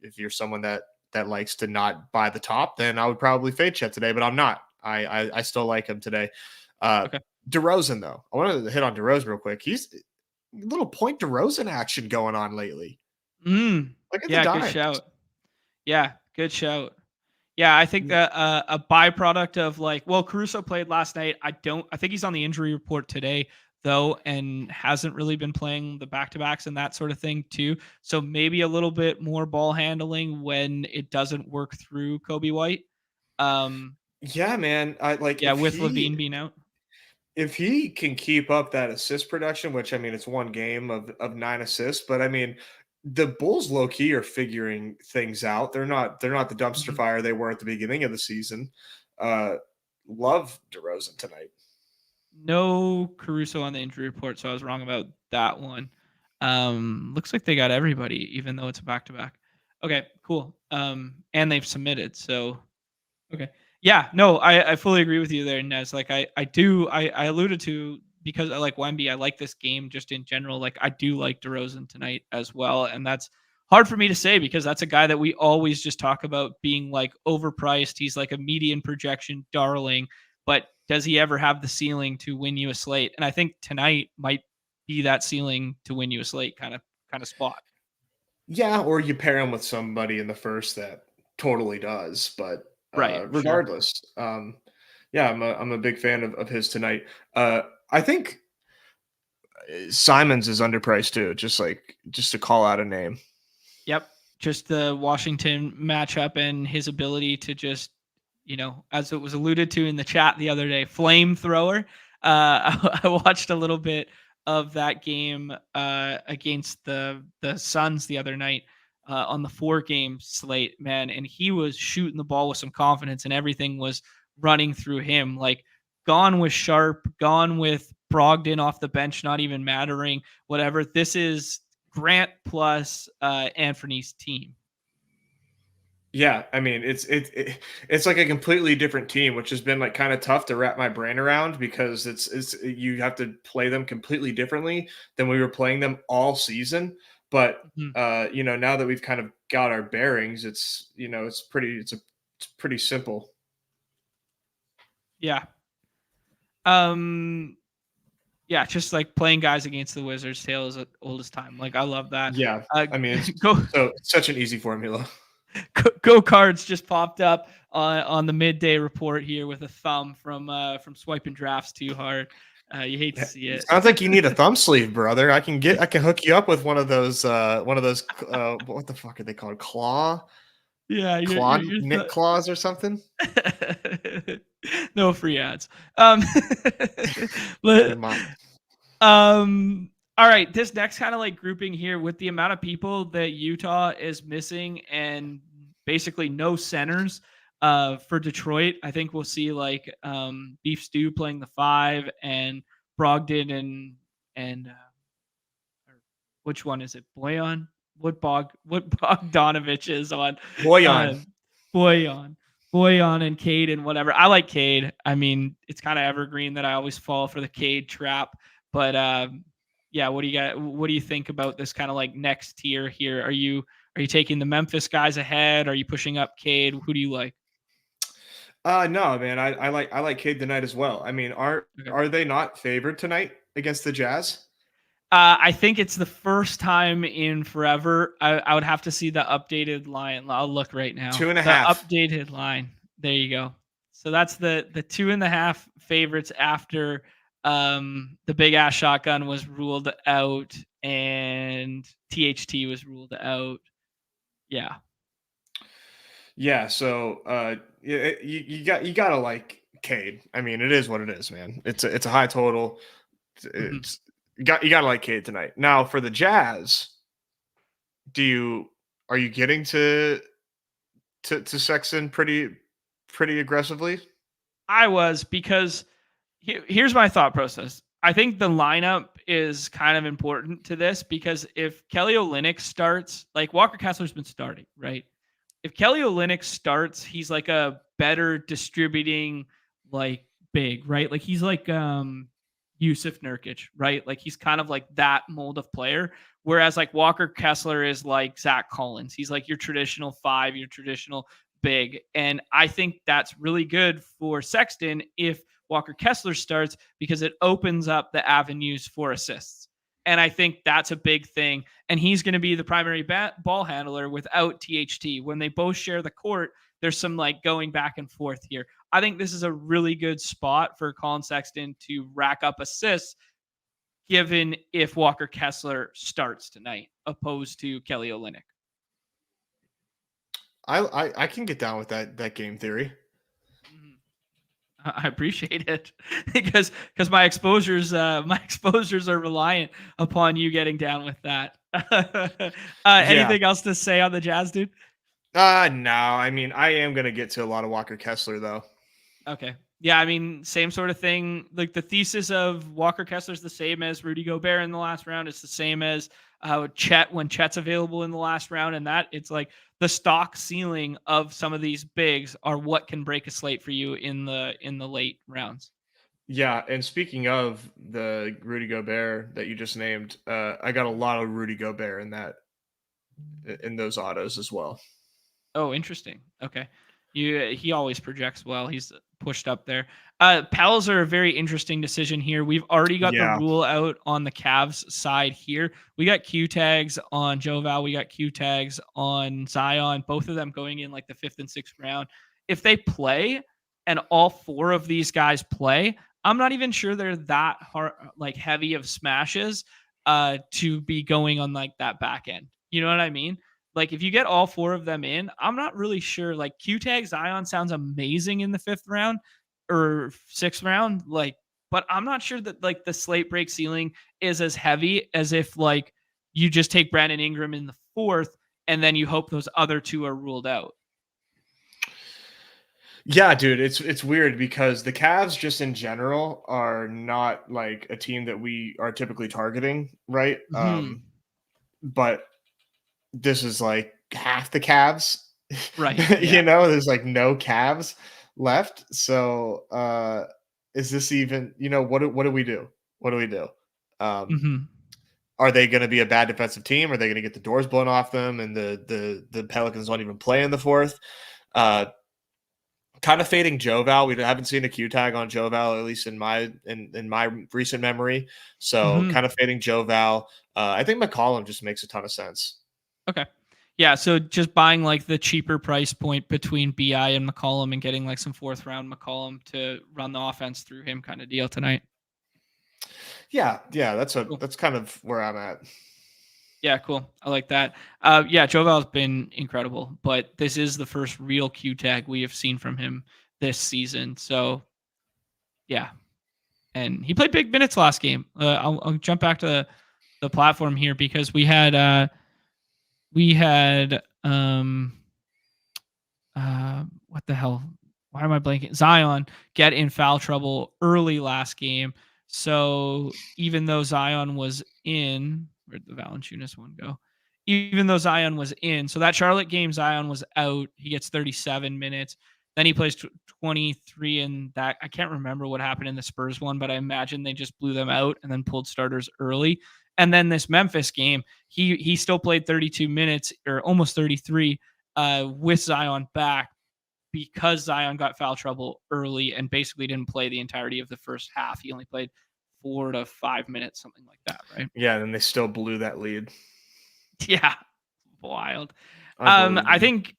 if you're someone that likes to not buy the top, then I would probably fade Chet today, but I'm not. I still like him today. Okay. DeRozan, though. I wanted to hit on DeRozan real quick. He's a little point DeRozan action going on lately. Look at the dimes. Good shout. Yeah, good shout. Yeah, I think that a byproduct of like, well, Caruso played last night. I think he's on the injury report today, though, and hasn't really been playing the back-to-backs and that sort of thing, too. So maybe a little bit more ball handling when it doesn't work through Kobe White. Yeah, man. With Levine being out. If he can keep up that assist production, which I mean, it's one game of 9 assists, but I mean, the Bulls low key are figuring things out. They're not the dumpster fire they were at the beginning of the season. Love DeRozan tonight. No Caruso on the injury report, so I was wrong about that one. Looks like they got everybody, even though it's a back-to-back. Okay, cool. And they've submitted, so okay. Yeah, no, I fully agree with you there, Nez. Like I alluded to, because I like Wemby, I like this game just in general. Like I do like DeRozan tonight as well. And that's hard for me to say because that's a guy that we always just talk about being like overpriced. He's like a median projection darling, but does he ever have the ceiling to win you a slate? And I think tonight might be that ceiling to win you a slate kind of spot. Yeah, or you pair him with somebody in the first that totally does, but regardless. Sure. I'm a big fan of his tonight. I think Simons is underpriced too, just to call out a name. Yep. Just the Washington matchup and his ability to just, as it was alluded to in the chat the other day, flamethrower. I watched a little bit of that game against the Suns the other night. on the 4-game slate, man, and he was shooting the ball with some confidence, and everything was running through him. Like, gone with Sharp, gone with Brogdon off the bench, not even mattering. Whatever. This is Grant plus Anthony's team. Yeah, I mean it's like a completely different team, which has been like kind of tough to wrap my brain around because it's you have to play them completely differently than we were playing them all season. But you know, now that we've kind of got our bearings, it's you know it's pretty simple. Yeah. Yeah, just like playing guys against the Wizards, tale as old as time. Like, I love that. Yeah, I mean it's go such an easy formula. Go Cards just popped up on the midday report here with a thumb from swiping drafts too hard. You hate to see it. Sounds like you need a thumb sleeve, brother. I can hook you up with one of those what the fuck are they called? Yeah, Knit claws or something. No free ads. All right, this next kind of like grouping here with the amount of people that Utah is missing and basically no centers for Detroit. I think we'll see like Beef Stew playing the 5 and Brogdon and which one is it? Boyan? What Bogdanovich is on? Boyan. Boyan and Cade and whatever. I like Cade. I mean, it's kind of evergreen that I always fall for the Cade trap. But yeah, what do you think about this kind of like next tier here? Are you taking the Memphis guys ahead? Are you pushing up Cade? Who do you like? No, man. I like Cade tonight as well. I mean, are they not favored tonight against the Jazz? I think it's the first time in forever. I would have to see the updated line. I'll look right now. 2.5. The updated line. There you go. So that's the 2.5 favorites after the big ass shotgun was ruled out and THT was ruled out. Yeah. Yeah. So you gotta like Cade. I mean, it is what it is, man. It's a high total. It's you gotta like Cade tonight. Now for the Jazz, are you getting to Sexton pretty aggressively? I was, because here's my thought process. I think the lineup is kind of important to this because if Kelly Olynyk starts, like Walker Kessler's been starting, right? If Kelly Olynyk starts, he's like a better distributing like big, right? Like he's like Yusuf Nurkic, right? Like he's kind of like that mold of player. Whereas like Walker Kessler is like Zach Collins. He's like your traditional 5, your traditional big. And I think that's really good for Sexton if Walker Kessler starts because it opens up the avenues for assists. And I think that's a big thing. And he's going to be the primary ball handler without THT. When they both share the court, there's some like going back and forth here. I think this is a really good spot for Colin Sexton to rack up assists, given if Walker Kessler starts tonight, opposed to Kelly Olynyk. I can get down with that game theory. I appreciate it because my exposures are reliant upon you getting down with that. Anything else to say on the Jazz, dude? No. I mean, I am gonna get to a lot of Walker Kessler though. Okay. Yeah, I mean, same sort of thing. Like the thesis of Walker Kessler is the same as Rudy Gobert in the last round. It's the same as Chet when Chet's available in the last round, and that it's like the stock ceiling of some of these bigs are what can break a slate for you in the late rounds. Yeah, and speaking of the Rudy Gobert that you just named, I got a lot of Rudy Gobert in those autos as well. Oh, interesting. Okay. He always projects well. He's pushed up there. Pals are a very interesting decision here. We've already got the rule out on the Cavs side here. We got Q tags on Joval. We got Q tags on Zion. Both of them going in like the 5th and 6th round. If they play and all 4 of these guys play, I'm not even sure they're that hard, like heavy of smashes to be going on like that back end. You know what I mean? Like if you get all 4 of them in, I'm not really sure. Like Q-Tag Zion sounds amazing in the 5th round or 6th round. Like, but I'm not sure that like the slate break ceiling is as heavy as if like you just take Brandon Ingram in the 4th and then you hope those other two are ruled out. Yeah, dude, it's weird because the Cavs just in general are not like a team that we are typically targeting, right? But this is like half the Cavs. Right. Yeah. There's like no Cavs left. So is this even, what do we do? What do we do? Are they going to be a bad defensive team? Are they going to get the doors blown off them and the Pelicans don't even play in the fourth? Kind of fading Joval. We haven't seen a Q tag on Joval, at least in my recent memory. So kind of fading Joval. I think McCollum just makes a ton of sense. Okay. Yeah. So just buying like the cheaper price point between BI and McCollum and getting like some 4th round McCollum to run the offense through him kind of deal tonight. Yeah. That's kind of where I'm at. Yeah, cool. I like that. Joval's been incredible, but this is the first real Q tag we have seen from him this season. So, yeah. And he played big minutes last game. I'll jump back to the platform here because we had what the hell? Why am I blanking? Zion get in foul trouble early last game. So even though Zion was in, where'd the Valanciunas one go? Even though Zion was in, so that Charlotte game, Zion was out. He gets 37 minutes. Then he plays 23, and that I can't remember what happened in the Spurs one, but I imagine they just blew them out and then pulled starters early. And then this Memphis game, he still played 32 minutes or almost 33 with Zion back because Zion got foul trouble early and basically didn't play the entirety of the first half. He only played 4 to 5 minutes, something like that, right? Yeah, and they still blew that lead. Yeah, wild. I think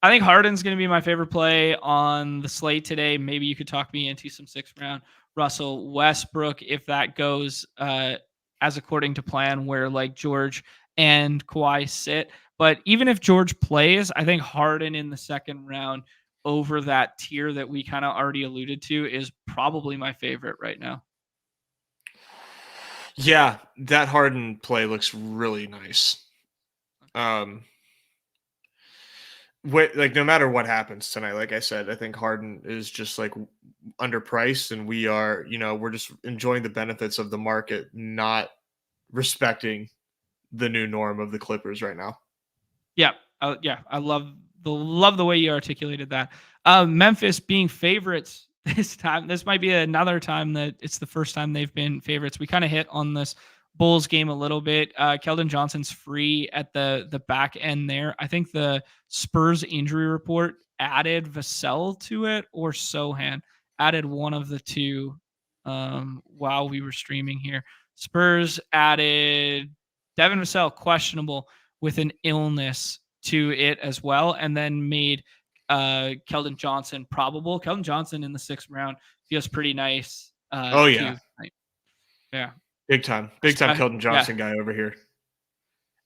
Harden's going to be my favorite play on the slate today. Maybe you could talk me into some 6th round Russell Westbrook if that goes as according to plan, where like George and Kawhi sit. But even if George plays, I think Harden in the 2nd round over that tier that we kind of already alluded to is probably my favorite right now. Yeah, that Harden play looks really nice. No matter what happens tonight, like I said, I think Harden is just like underpriced, and we are, we're just enjoying the benefits of the market, not respecting the new norm of the Clippers right now. Yeah, I love the way you articulated that. Memphis being favorites this time. This might be another time that it's the first time they've been favorites. We kind of hit on this Bulls game a little bit. Keldon Johnson's free at the back end there. I think the Spurs injury report added Vassell to it, or Sohan added one of the two while we were streaming here. Spurs added Devin Vassell questionable with an illness to it as well, and then made Keldon Johnson probable. Keldon Johnson in the 6th round feels pretty nice. Yeah. Yeah. Big time Keldon Johnson guy over here.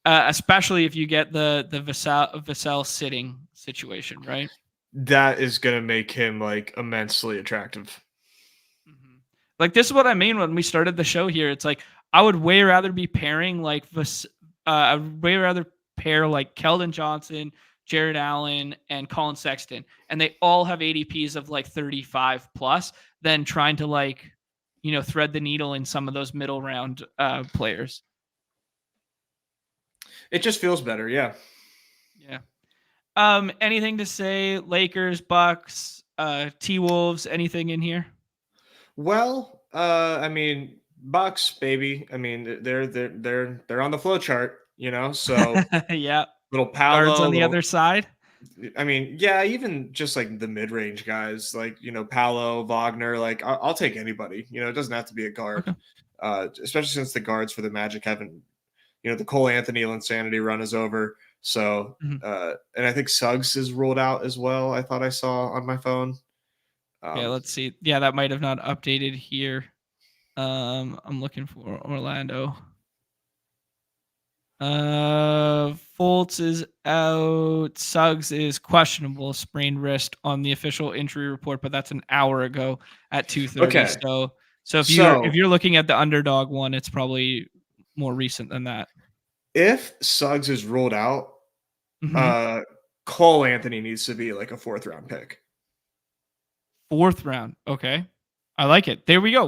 Especially if you get the Vassell sitting situation, right? That is going to make him like immensely attractive. Mm-hmm. Like this is what I mean when we started the show here. It's like I would way rather be pairing like I'd way rather pair like Keldon Johnson, Jared Allen, and Colin Sexton, and they all have ADPs of like 35 plus, than trying to like, thread the needle in some of those middle round players. It just feels better. Yeah. Yeah. Anything to say? Lakers, Bucks, T-Wolves, anything in here? Well, I mean, Bucks, baby. I mean, they're on the flow chart, so yeah. Little Paolo guards on the other side. I mean, yeah, even just like the mid-range guys, like, Paolo, Wagner, like I'll take anybody, it doesn't have to be a guard. Okay. Especially since the guards for the Magic haven't, the Cole Anthony insanity run is over. So, and I think Suggs is ruled out as well. I thought I saw on my phone. Yeah, let's see. Yeah, that might have not updated here. I'm looking for Orlando. Fultz is out. Suggs is questionable, sprained wrist on the official injury report, but that's an hour ago at 2:30. Okay. So if you're looking at the Underdog one, it's probably more recent than that. If Suggs is ruled out, Cole Anthony needs to be like a 4th round pick. 4th round. Okay. I like it. There we go.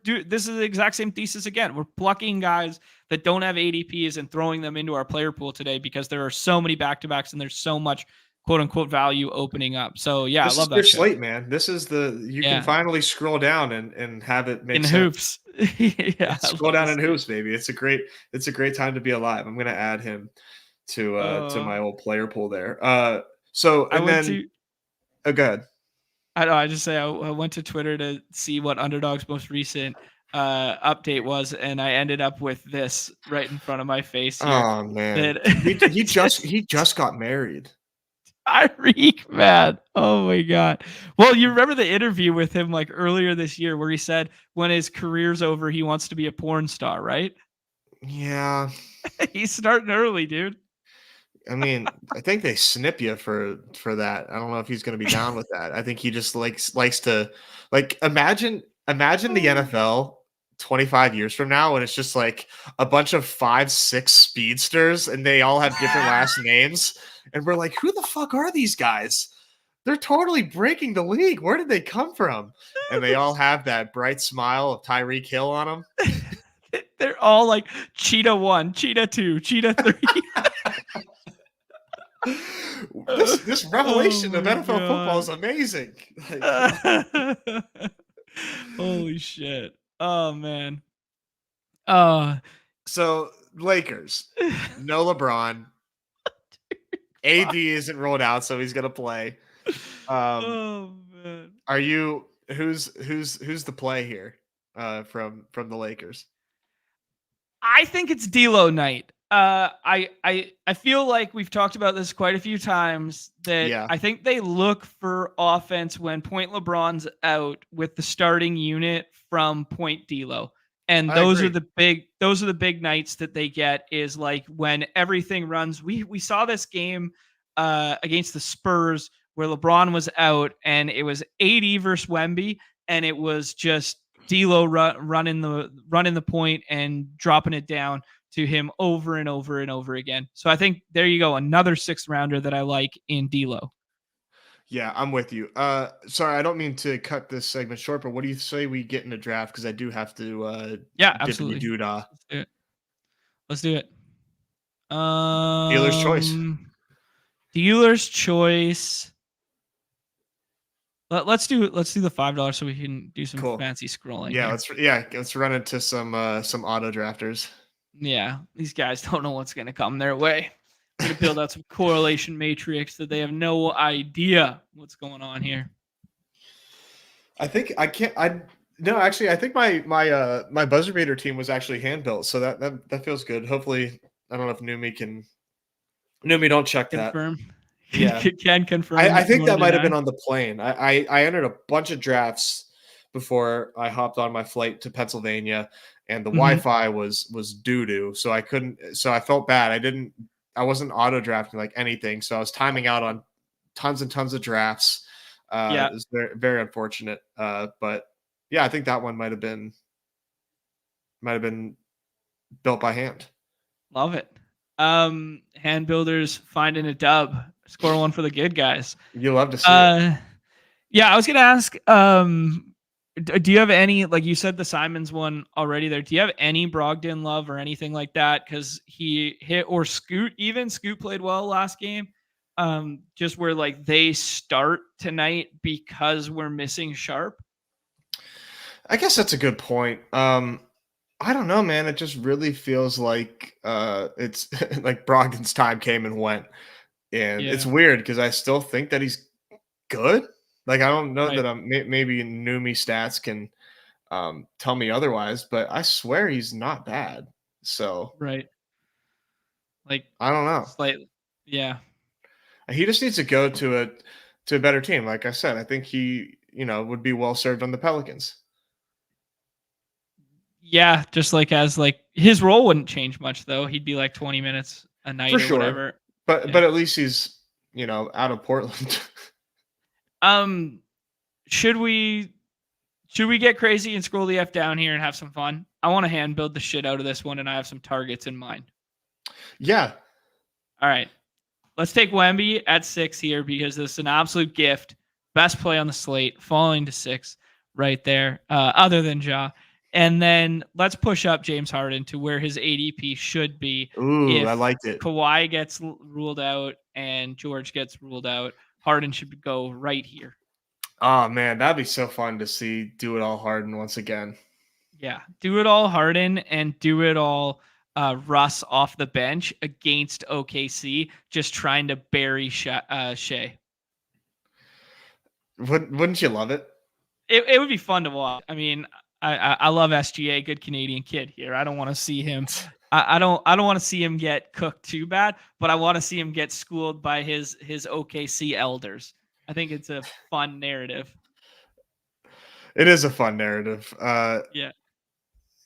This is the exact same thesis again. We're plucking guys that don't have ADPs and throwing them into our player pool today because there are so many back-to-backs and there's so much quote unquote value opening up. So yeah, This I love is your that. slate, man. This is you can finally scroll down and have it make in sense. hoops. Yeah, Scroll down in hoops, baby. It's a great time to be alive. I'm gonna add him to my old player pool there. So and then go ahead. I know. I just say I went to Twitter to see what Underdog's most recent update was, and I ended up with this right in front of my face here. Oh man, he just got married. Tyreek, man. Oh my god. Well, you remember the interview with him like earlier this year where he said when his career's over, he wants to be a porn star, right? Yeah. He's starting early, dude. I mean, I think they snip you for that. I don't know if he's going to be down with that. I think he just likes to like imagine the NFL 25 years from now and it's just like a bunch of 5'6" speedsters and they all have different last names and we're like, who the fuck are these guys? They're totally breaking the league. Where did they come from? And they all have that bright smile of Tyreek Hill on them. They're all like Cheetah 1, Cheetah 2, Cheetah 3. This revelation of NFL football is amazing. Holy shit. Oh man. So Lakers, no LeBron. AD isn't rolled out, so he's gonna play. Oh man. Are you who's the play here from the Lakers? I think it's D'Lo night. I feel like we've talked about this quite a few times that I think they look for offense when Point LeBron's out with the starting unit from Point D'Lo. And those are the big nights that they get is like when everything runs. We saw this game against the Spurs where LeBron was out and it was AD versus Wemby and it was just D'Lo running the point and dropping it down to him over and over and over again. So I think there you go, another 6th rounder that I like in D'Lo. Yeah, I'm with you. Sorry, I don't mean to cut this segment short, but what do you say we get in a draft? Because I do have to. Absolutely. Let's do it. Dealer's choice. Dealer's choice. Let's do the $5 so we can do some fancy scrolling. Yeah, let's run into some auto drafters. Yeah, these guys don't know what's going to come their way. We're going to build out some correlation matrix that they have no idea what's going on here. I think I think my buzzer beater team was actually hand built, so that feels good. Hopefully, I don't know if Neumy don't check confirm. That. Yeah, can confirm. I think that might have been on the plane. I entered a bunch of drafts before I hopped on my flight to Pennsylvania, and the Wi-Fi was doo-doo, so I couldn't. So I felt bad. I wasn't auto drafting like anything, so I was timing out on tons and tons of drafts. It was very, very unfortunate. But yeah, I think that one might have been built by hand. Love it. Hand builders finding a dub. Score one for the good guys. You love to see it. Yeah, I was gonna ask. Do you have any, like you said, the Simons one already there? Do you have any Brogdon love or anything like that? Because he hit or Scoot played well last game. Just where like they start tonight because we're missing Sharp. I guess that's a good point. I don't know, man. It just really feels like it's like Brogdon's time came and went, and it's weird because I still think that he's good. Like, I don't know that maybe Neumy stats can tell me otherwise, but I swear he's not bad. So like I don't know. Slightly, yeah. He just needs to go to a better team. Like I said, I think he would be well served on the Pelicans. Yeah, just like his role wouldn't change much though. He'd be like 20 minutes a night for or sure. Whatever. But at least he's out of Portland. Should we get crazy and scroll the F down here and have some fun? I want to hand build the shit out of this one, and I have some targets in mind. Yeah. All right. Let's take Wemby at 6 here because this is an absolute gift. Best play on the slate, falling to 6 right there, other than Ja. And then let's push up James Harden to where his ADP should be. Ooh, I If liked it. Kawhi gets ruled out and George gets ruled out, Harden should go right here. Oh man, that'd be so fun to see do it all Harden once again. Yeah, do it all Harden and do it all Russ off the bench against OKC, just trying to bury Shea. Wouldn't you love it? It would be fun to watch. I mean, I love SGA, good Canadian kid here. I don't want to see him. I don't want to see him get cooked too bad, but I want to see him get schooled by his OKC elders. I think it's a fun narrative. It is a fun narrative. Yeah.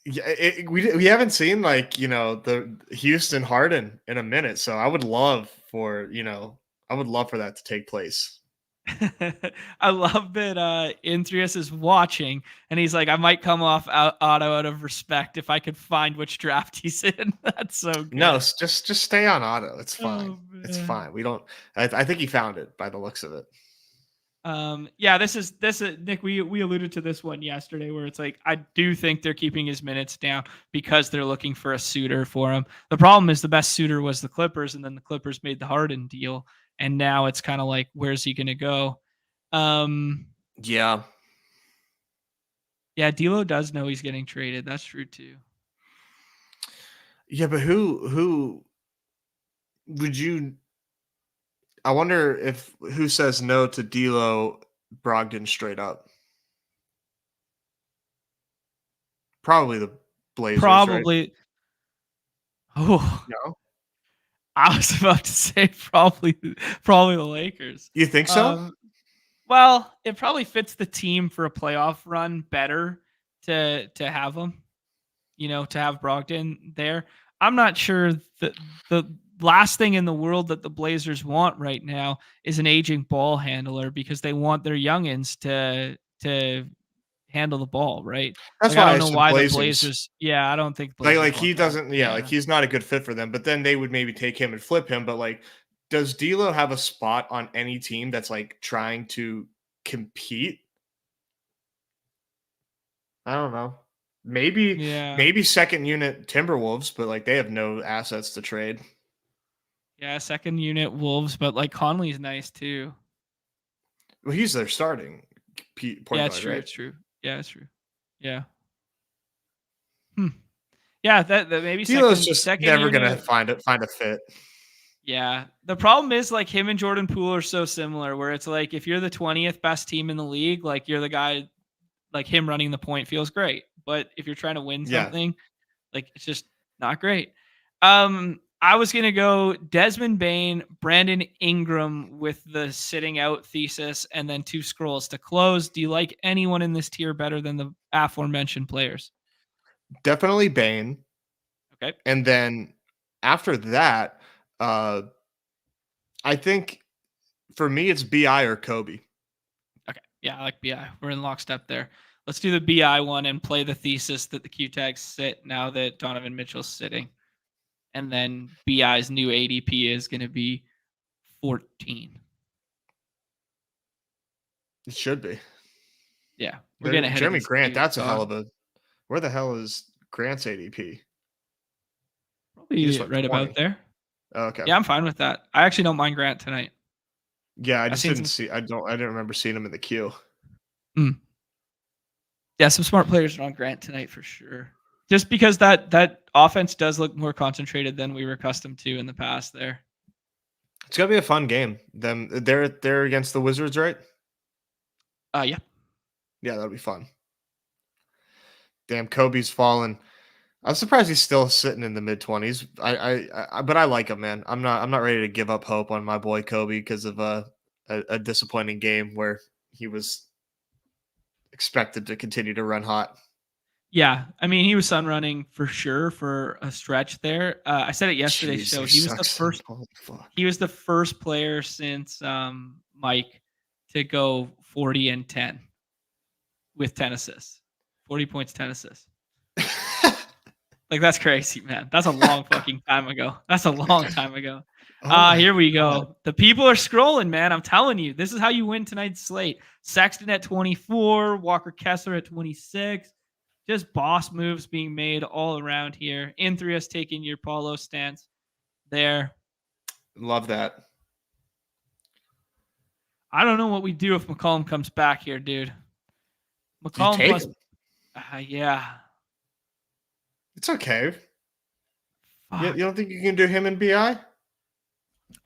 Yeah, we haven't seen the Houston Harden in a minute, so I would love for that to take place. I love that Intrius is watching and he's like, I might come off auto out of respect if I could find which draft he's in. That's so good. No, just stay on auto. It's fine. Oh, It's man. fine. We don't. I think he found it by the looks of it. Yeah, this is Nick. We alluded to this one yesterday where it's like, I do think they're keeping his minutes down because they're looking for a suitor for him. The problem is the best suitor was the Clippers, and then the Clippers made the Harden deal. And now it's kind of like, where's he going to go? Yeah. Yeah, D'Lo does know he's getting traded. That's true too. Yeah, but who would you? I wonder who says no to D'Lo Brogdon straight up. Probably the Blazers. Probably. Right? Oh No. I was about to say probably the Lakers. You think so? Well, it probably fits the team for a playoff run better to have them, to have Brogdon there. I'm not sure that the last thing in the world that the Blazers want right now is an aging ball handler because they want their youngins to handle the ball, right? That's like, why I don't know why Blazers. the Blazers. Yeah, I don't think Blazers he doesn't. That. Yeah, he's not a good fit for them. But then they would maybe take him and flip him. But does D'Lo have a spot on any team that's trying to compete? I don't know. Maybe second unit Timberwolves, but they have no assets to trade. Yeah, second unit Wolves, but Conley's nice too. Well, he's their starting point guard, it's true. right? It's true. Yeah, it's true. Yeah. Yeah, that maybe D'Lo's just second never unit. gonna find a fit. Yeah, the problem is him and Jordan Poole are so similar. Where it's like if you're the 20th best team in the league, you're the guy, him running the point feels great. But if you're trying to win something, it's just not great. I was going to go Desmond Bane, Brandon Ingram with the sitting out thesis, and then 2 scrolls to close. Do you like anyone in this tier better than the aforementioned players? Definitely Bane. Okay. And then after that, I think for me, it's BI or Kobe. Okay. Yeah, I like BI. We're in lockstep there. Let's do the BI one and play the thesis that the Q tags sit now that Donovan Mitchell's sitting. And then BI's new ADP is going to be 14. It should be. Yeah. We're getting ahead Jeremy of Grant, that's a hell of a... Where the hell is Grant's ADP? Probably right 20. About there. Oh, okay. Yeah, I'm fine with that. I actually don't mind Grant tonight. Yeah, I didn't remember seeing him in the queue. Yeah, some smart players are on Grant tonight for sure. Just because that offense does look more concentrated than we were accustomed to in the past there. It's gonna be a fun game. They're against the Wizards, right? Yeah. Yeah, that'll be fun. Damn, Kobe's fallen. I'm surprised he's still sitting in the mid-20s. But I like him, man. I'm not ready to give up hope on my boy Kobe because of a disappointing game where he was expected to continue to run hot. Yeah, I mean, he was sun running for sure for a stretch there. I said it yesterday's show. He was the first. He was the first player since Mike to go 40 and 10 with 10 assists, 40 points, 10 assists. Like, that's crazy, man. That's a long fucking time ago. That's a long time ago. Oh my Here we God. go. The people are scrolling, man. I'm telling you, this is how you win tonight's slate. Sexton at 24, Walker Kessler at 26. Just boss moves being made all around here. Inthrius taking your Paulo stance there. Love that. I don't know what we do if McCollum comes back here, dude. You McCollum take plus, him. yeah. It's okay. You Fuck. don't think you can do him and BI?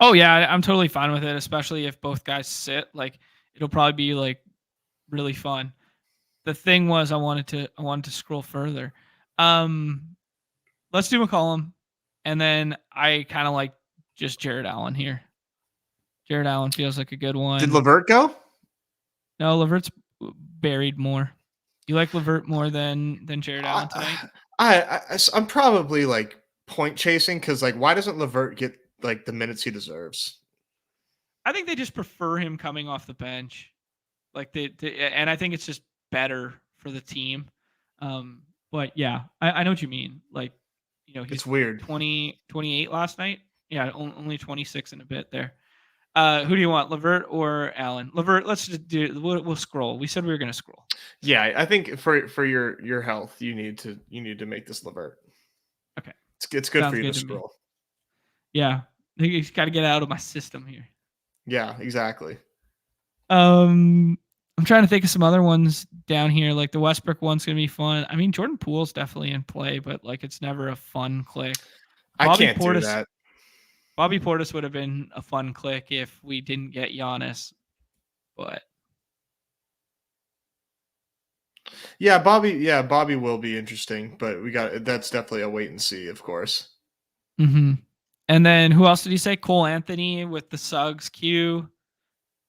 Oh yeah, I'm totally fine with it, especially if both guys sit. Like, it'll probably be like really fun. The thing was, I wanted to scroll further. Let's do McCollum, and then I kind of like just Jared Allen here. Jared Allen feels like a good one. Did Levert go? No, Levert's buried more. You like Levert more than Jared Allen tonight? I'm probably like point chasing because like why doesn't Levert get like the minutes he deserves? I think they just prefer him coming off the bench, like and I think it's just better for the team. But yeah, I know what you mean. Like, you know, he's It's weird. 28 last night. Yeah, only 26 in a bit there. Who do you want, Levert or Allen? Levert, let's just do. We'll scroll. We said we were going to scroll. Yeah, I think for your health, you need to make this Levert. Okay, it's good Sounds for you good to to me. scroll. Yeah, he's got to get out of my system here. Yeah, exactly. I'm trying to think of some other ones down here. Like the Westbrook one's gonna be fun. I mean, Jordan Poole's definitely in play, but like it's never a fun click. I can't do that. Bobby Portis would have been a fun click if we didn't get Giannis, but Yeah, Bobby will be interesting, but that's definitely a wait and see, of course. Mm-hmm. And then who else did he say? Cole Anthony with the Suggs Q.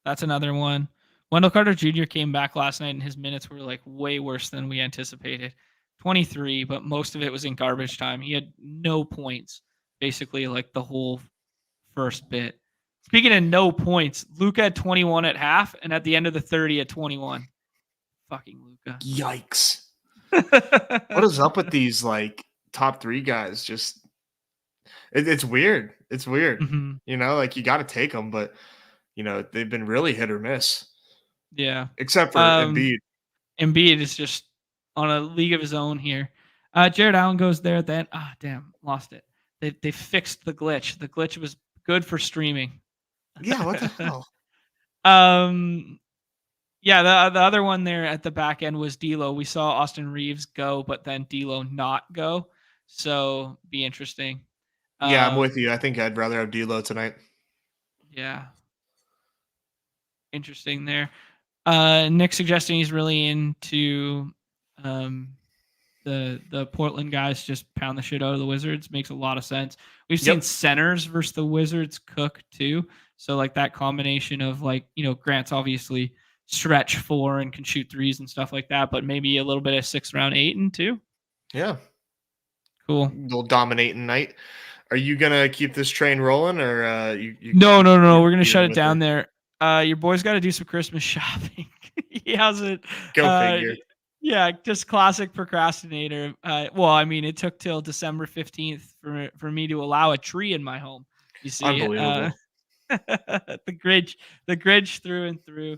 That's another one. Wendell Carter Jr. came back last night and his minutes were like way worse than we anticipated. 23, but most of it was in garbage time. He had no points, basically like the whole first bit. Speaking of no points, Luka had 21 at half, and at the end of the 30 at 21. Fucking Luka. Yikes. What is up with these like top 3 guys? Just it's weird. It's weird. Mm-hmm. You know, like you got to take them, but you know they've been really hit or miss. Yeah, except for Embiid. Embiid is just on a league of his own here. Jared Allen goes there. Then damn, lost it. They fixed the glitch. The glitch was good for streaming. Yeah, what the hell? Yeah, the other one there at the back end was D'Lo. We saw Austin Reeves go, but then D'Lo not go. So be interesting. Yeah, I'm with you. I think I'd rather have D'Lo tonight. Yeah. Interesting there. Nick suggesting he's really into the Portland guys just pound the shit out of the Wizards. Makes a lot of sense. We've seen centers versus the Wizards cook too. So like that combination of like, you know, Grant's obviously stretch 4 and can shoot 3s and stuff like that, but maybe a little bit of 6 round 8 and 2. Yeah. Cool. They'll dominate night. Are you gonna keep this train rolling, or you No. We're gonna shut it down there. Your boy's got to do some Christmas shopping. He hasn't. Go figure. Yeah, just classic procrastinator. Well, I mean, it took till December 15th for me to allow a tree in my home. You see, unbelievable. the Grinch through and through.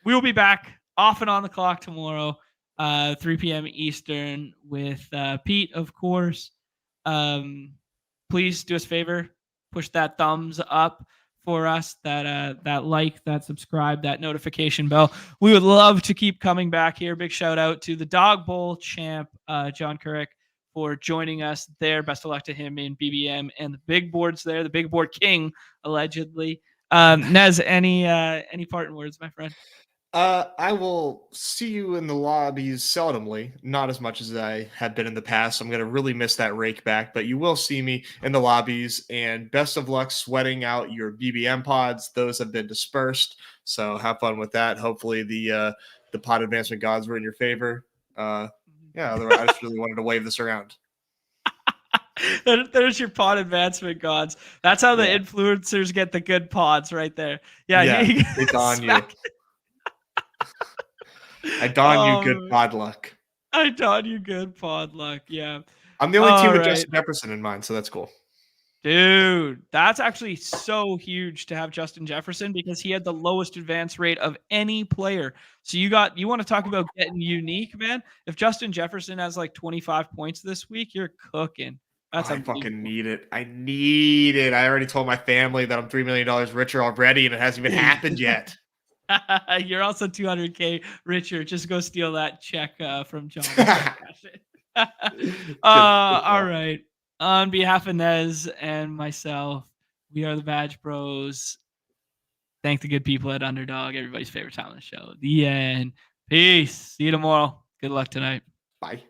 We will be back off and on the clock tomorrow, 3 p.m. Eastern with Pete, of course. Please do us a favor, push that thumbs up for us, that like, that subscribe, that notification bell. We would love to keep coming back here. Big shout out to the Dog Bowl champ, John Kuruc, for joining us there. Best of luck to him in BBM and the big boards there, the big board king, allegedly. Nez, any parting words, my friend? I will see you in the lobbies seldomly, not as much as I have been in the past. I'm going to really miss that rake back, but you will see me in the lobbies, and best of luck sweating out your BBM pods. Those have been dispersed, so have fun with that. Hopefully the pod advancement gods were in your favor. Yeah, otherwise I just really wanted to wave this around. There's your pod advancement gods. That's how the influencers get the good pods right there. Yeah, it's on you. I don you good pod luck. I taught you good pod luck. Yeah. I'm the only team All with right. Justin Jefferson in mind, so that's cool. Dude, that's actually so huge to have Justin Jefferson because he had the lowest advance rate of any player. So you want to talk about getting unique, man? If Justin Jefferson has like 25 points this week, you're cooking. That's I fucking need it. I need it. I already told my family that I'm $3 million richer already, and it hasn't even happened yet. You're also 200K richer. Just go steal that check from John. All right. On behalf of Nez and myself, we are the Badge Bros. Thank the good people at Underdog, everybody's favorite time on the show. The end. Peace. See you tomorrow. Good luck tonight. Bye.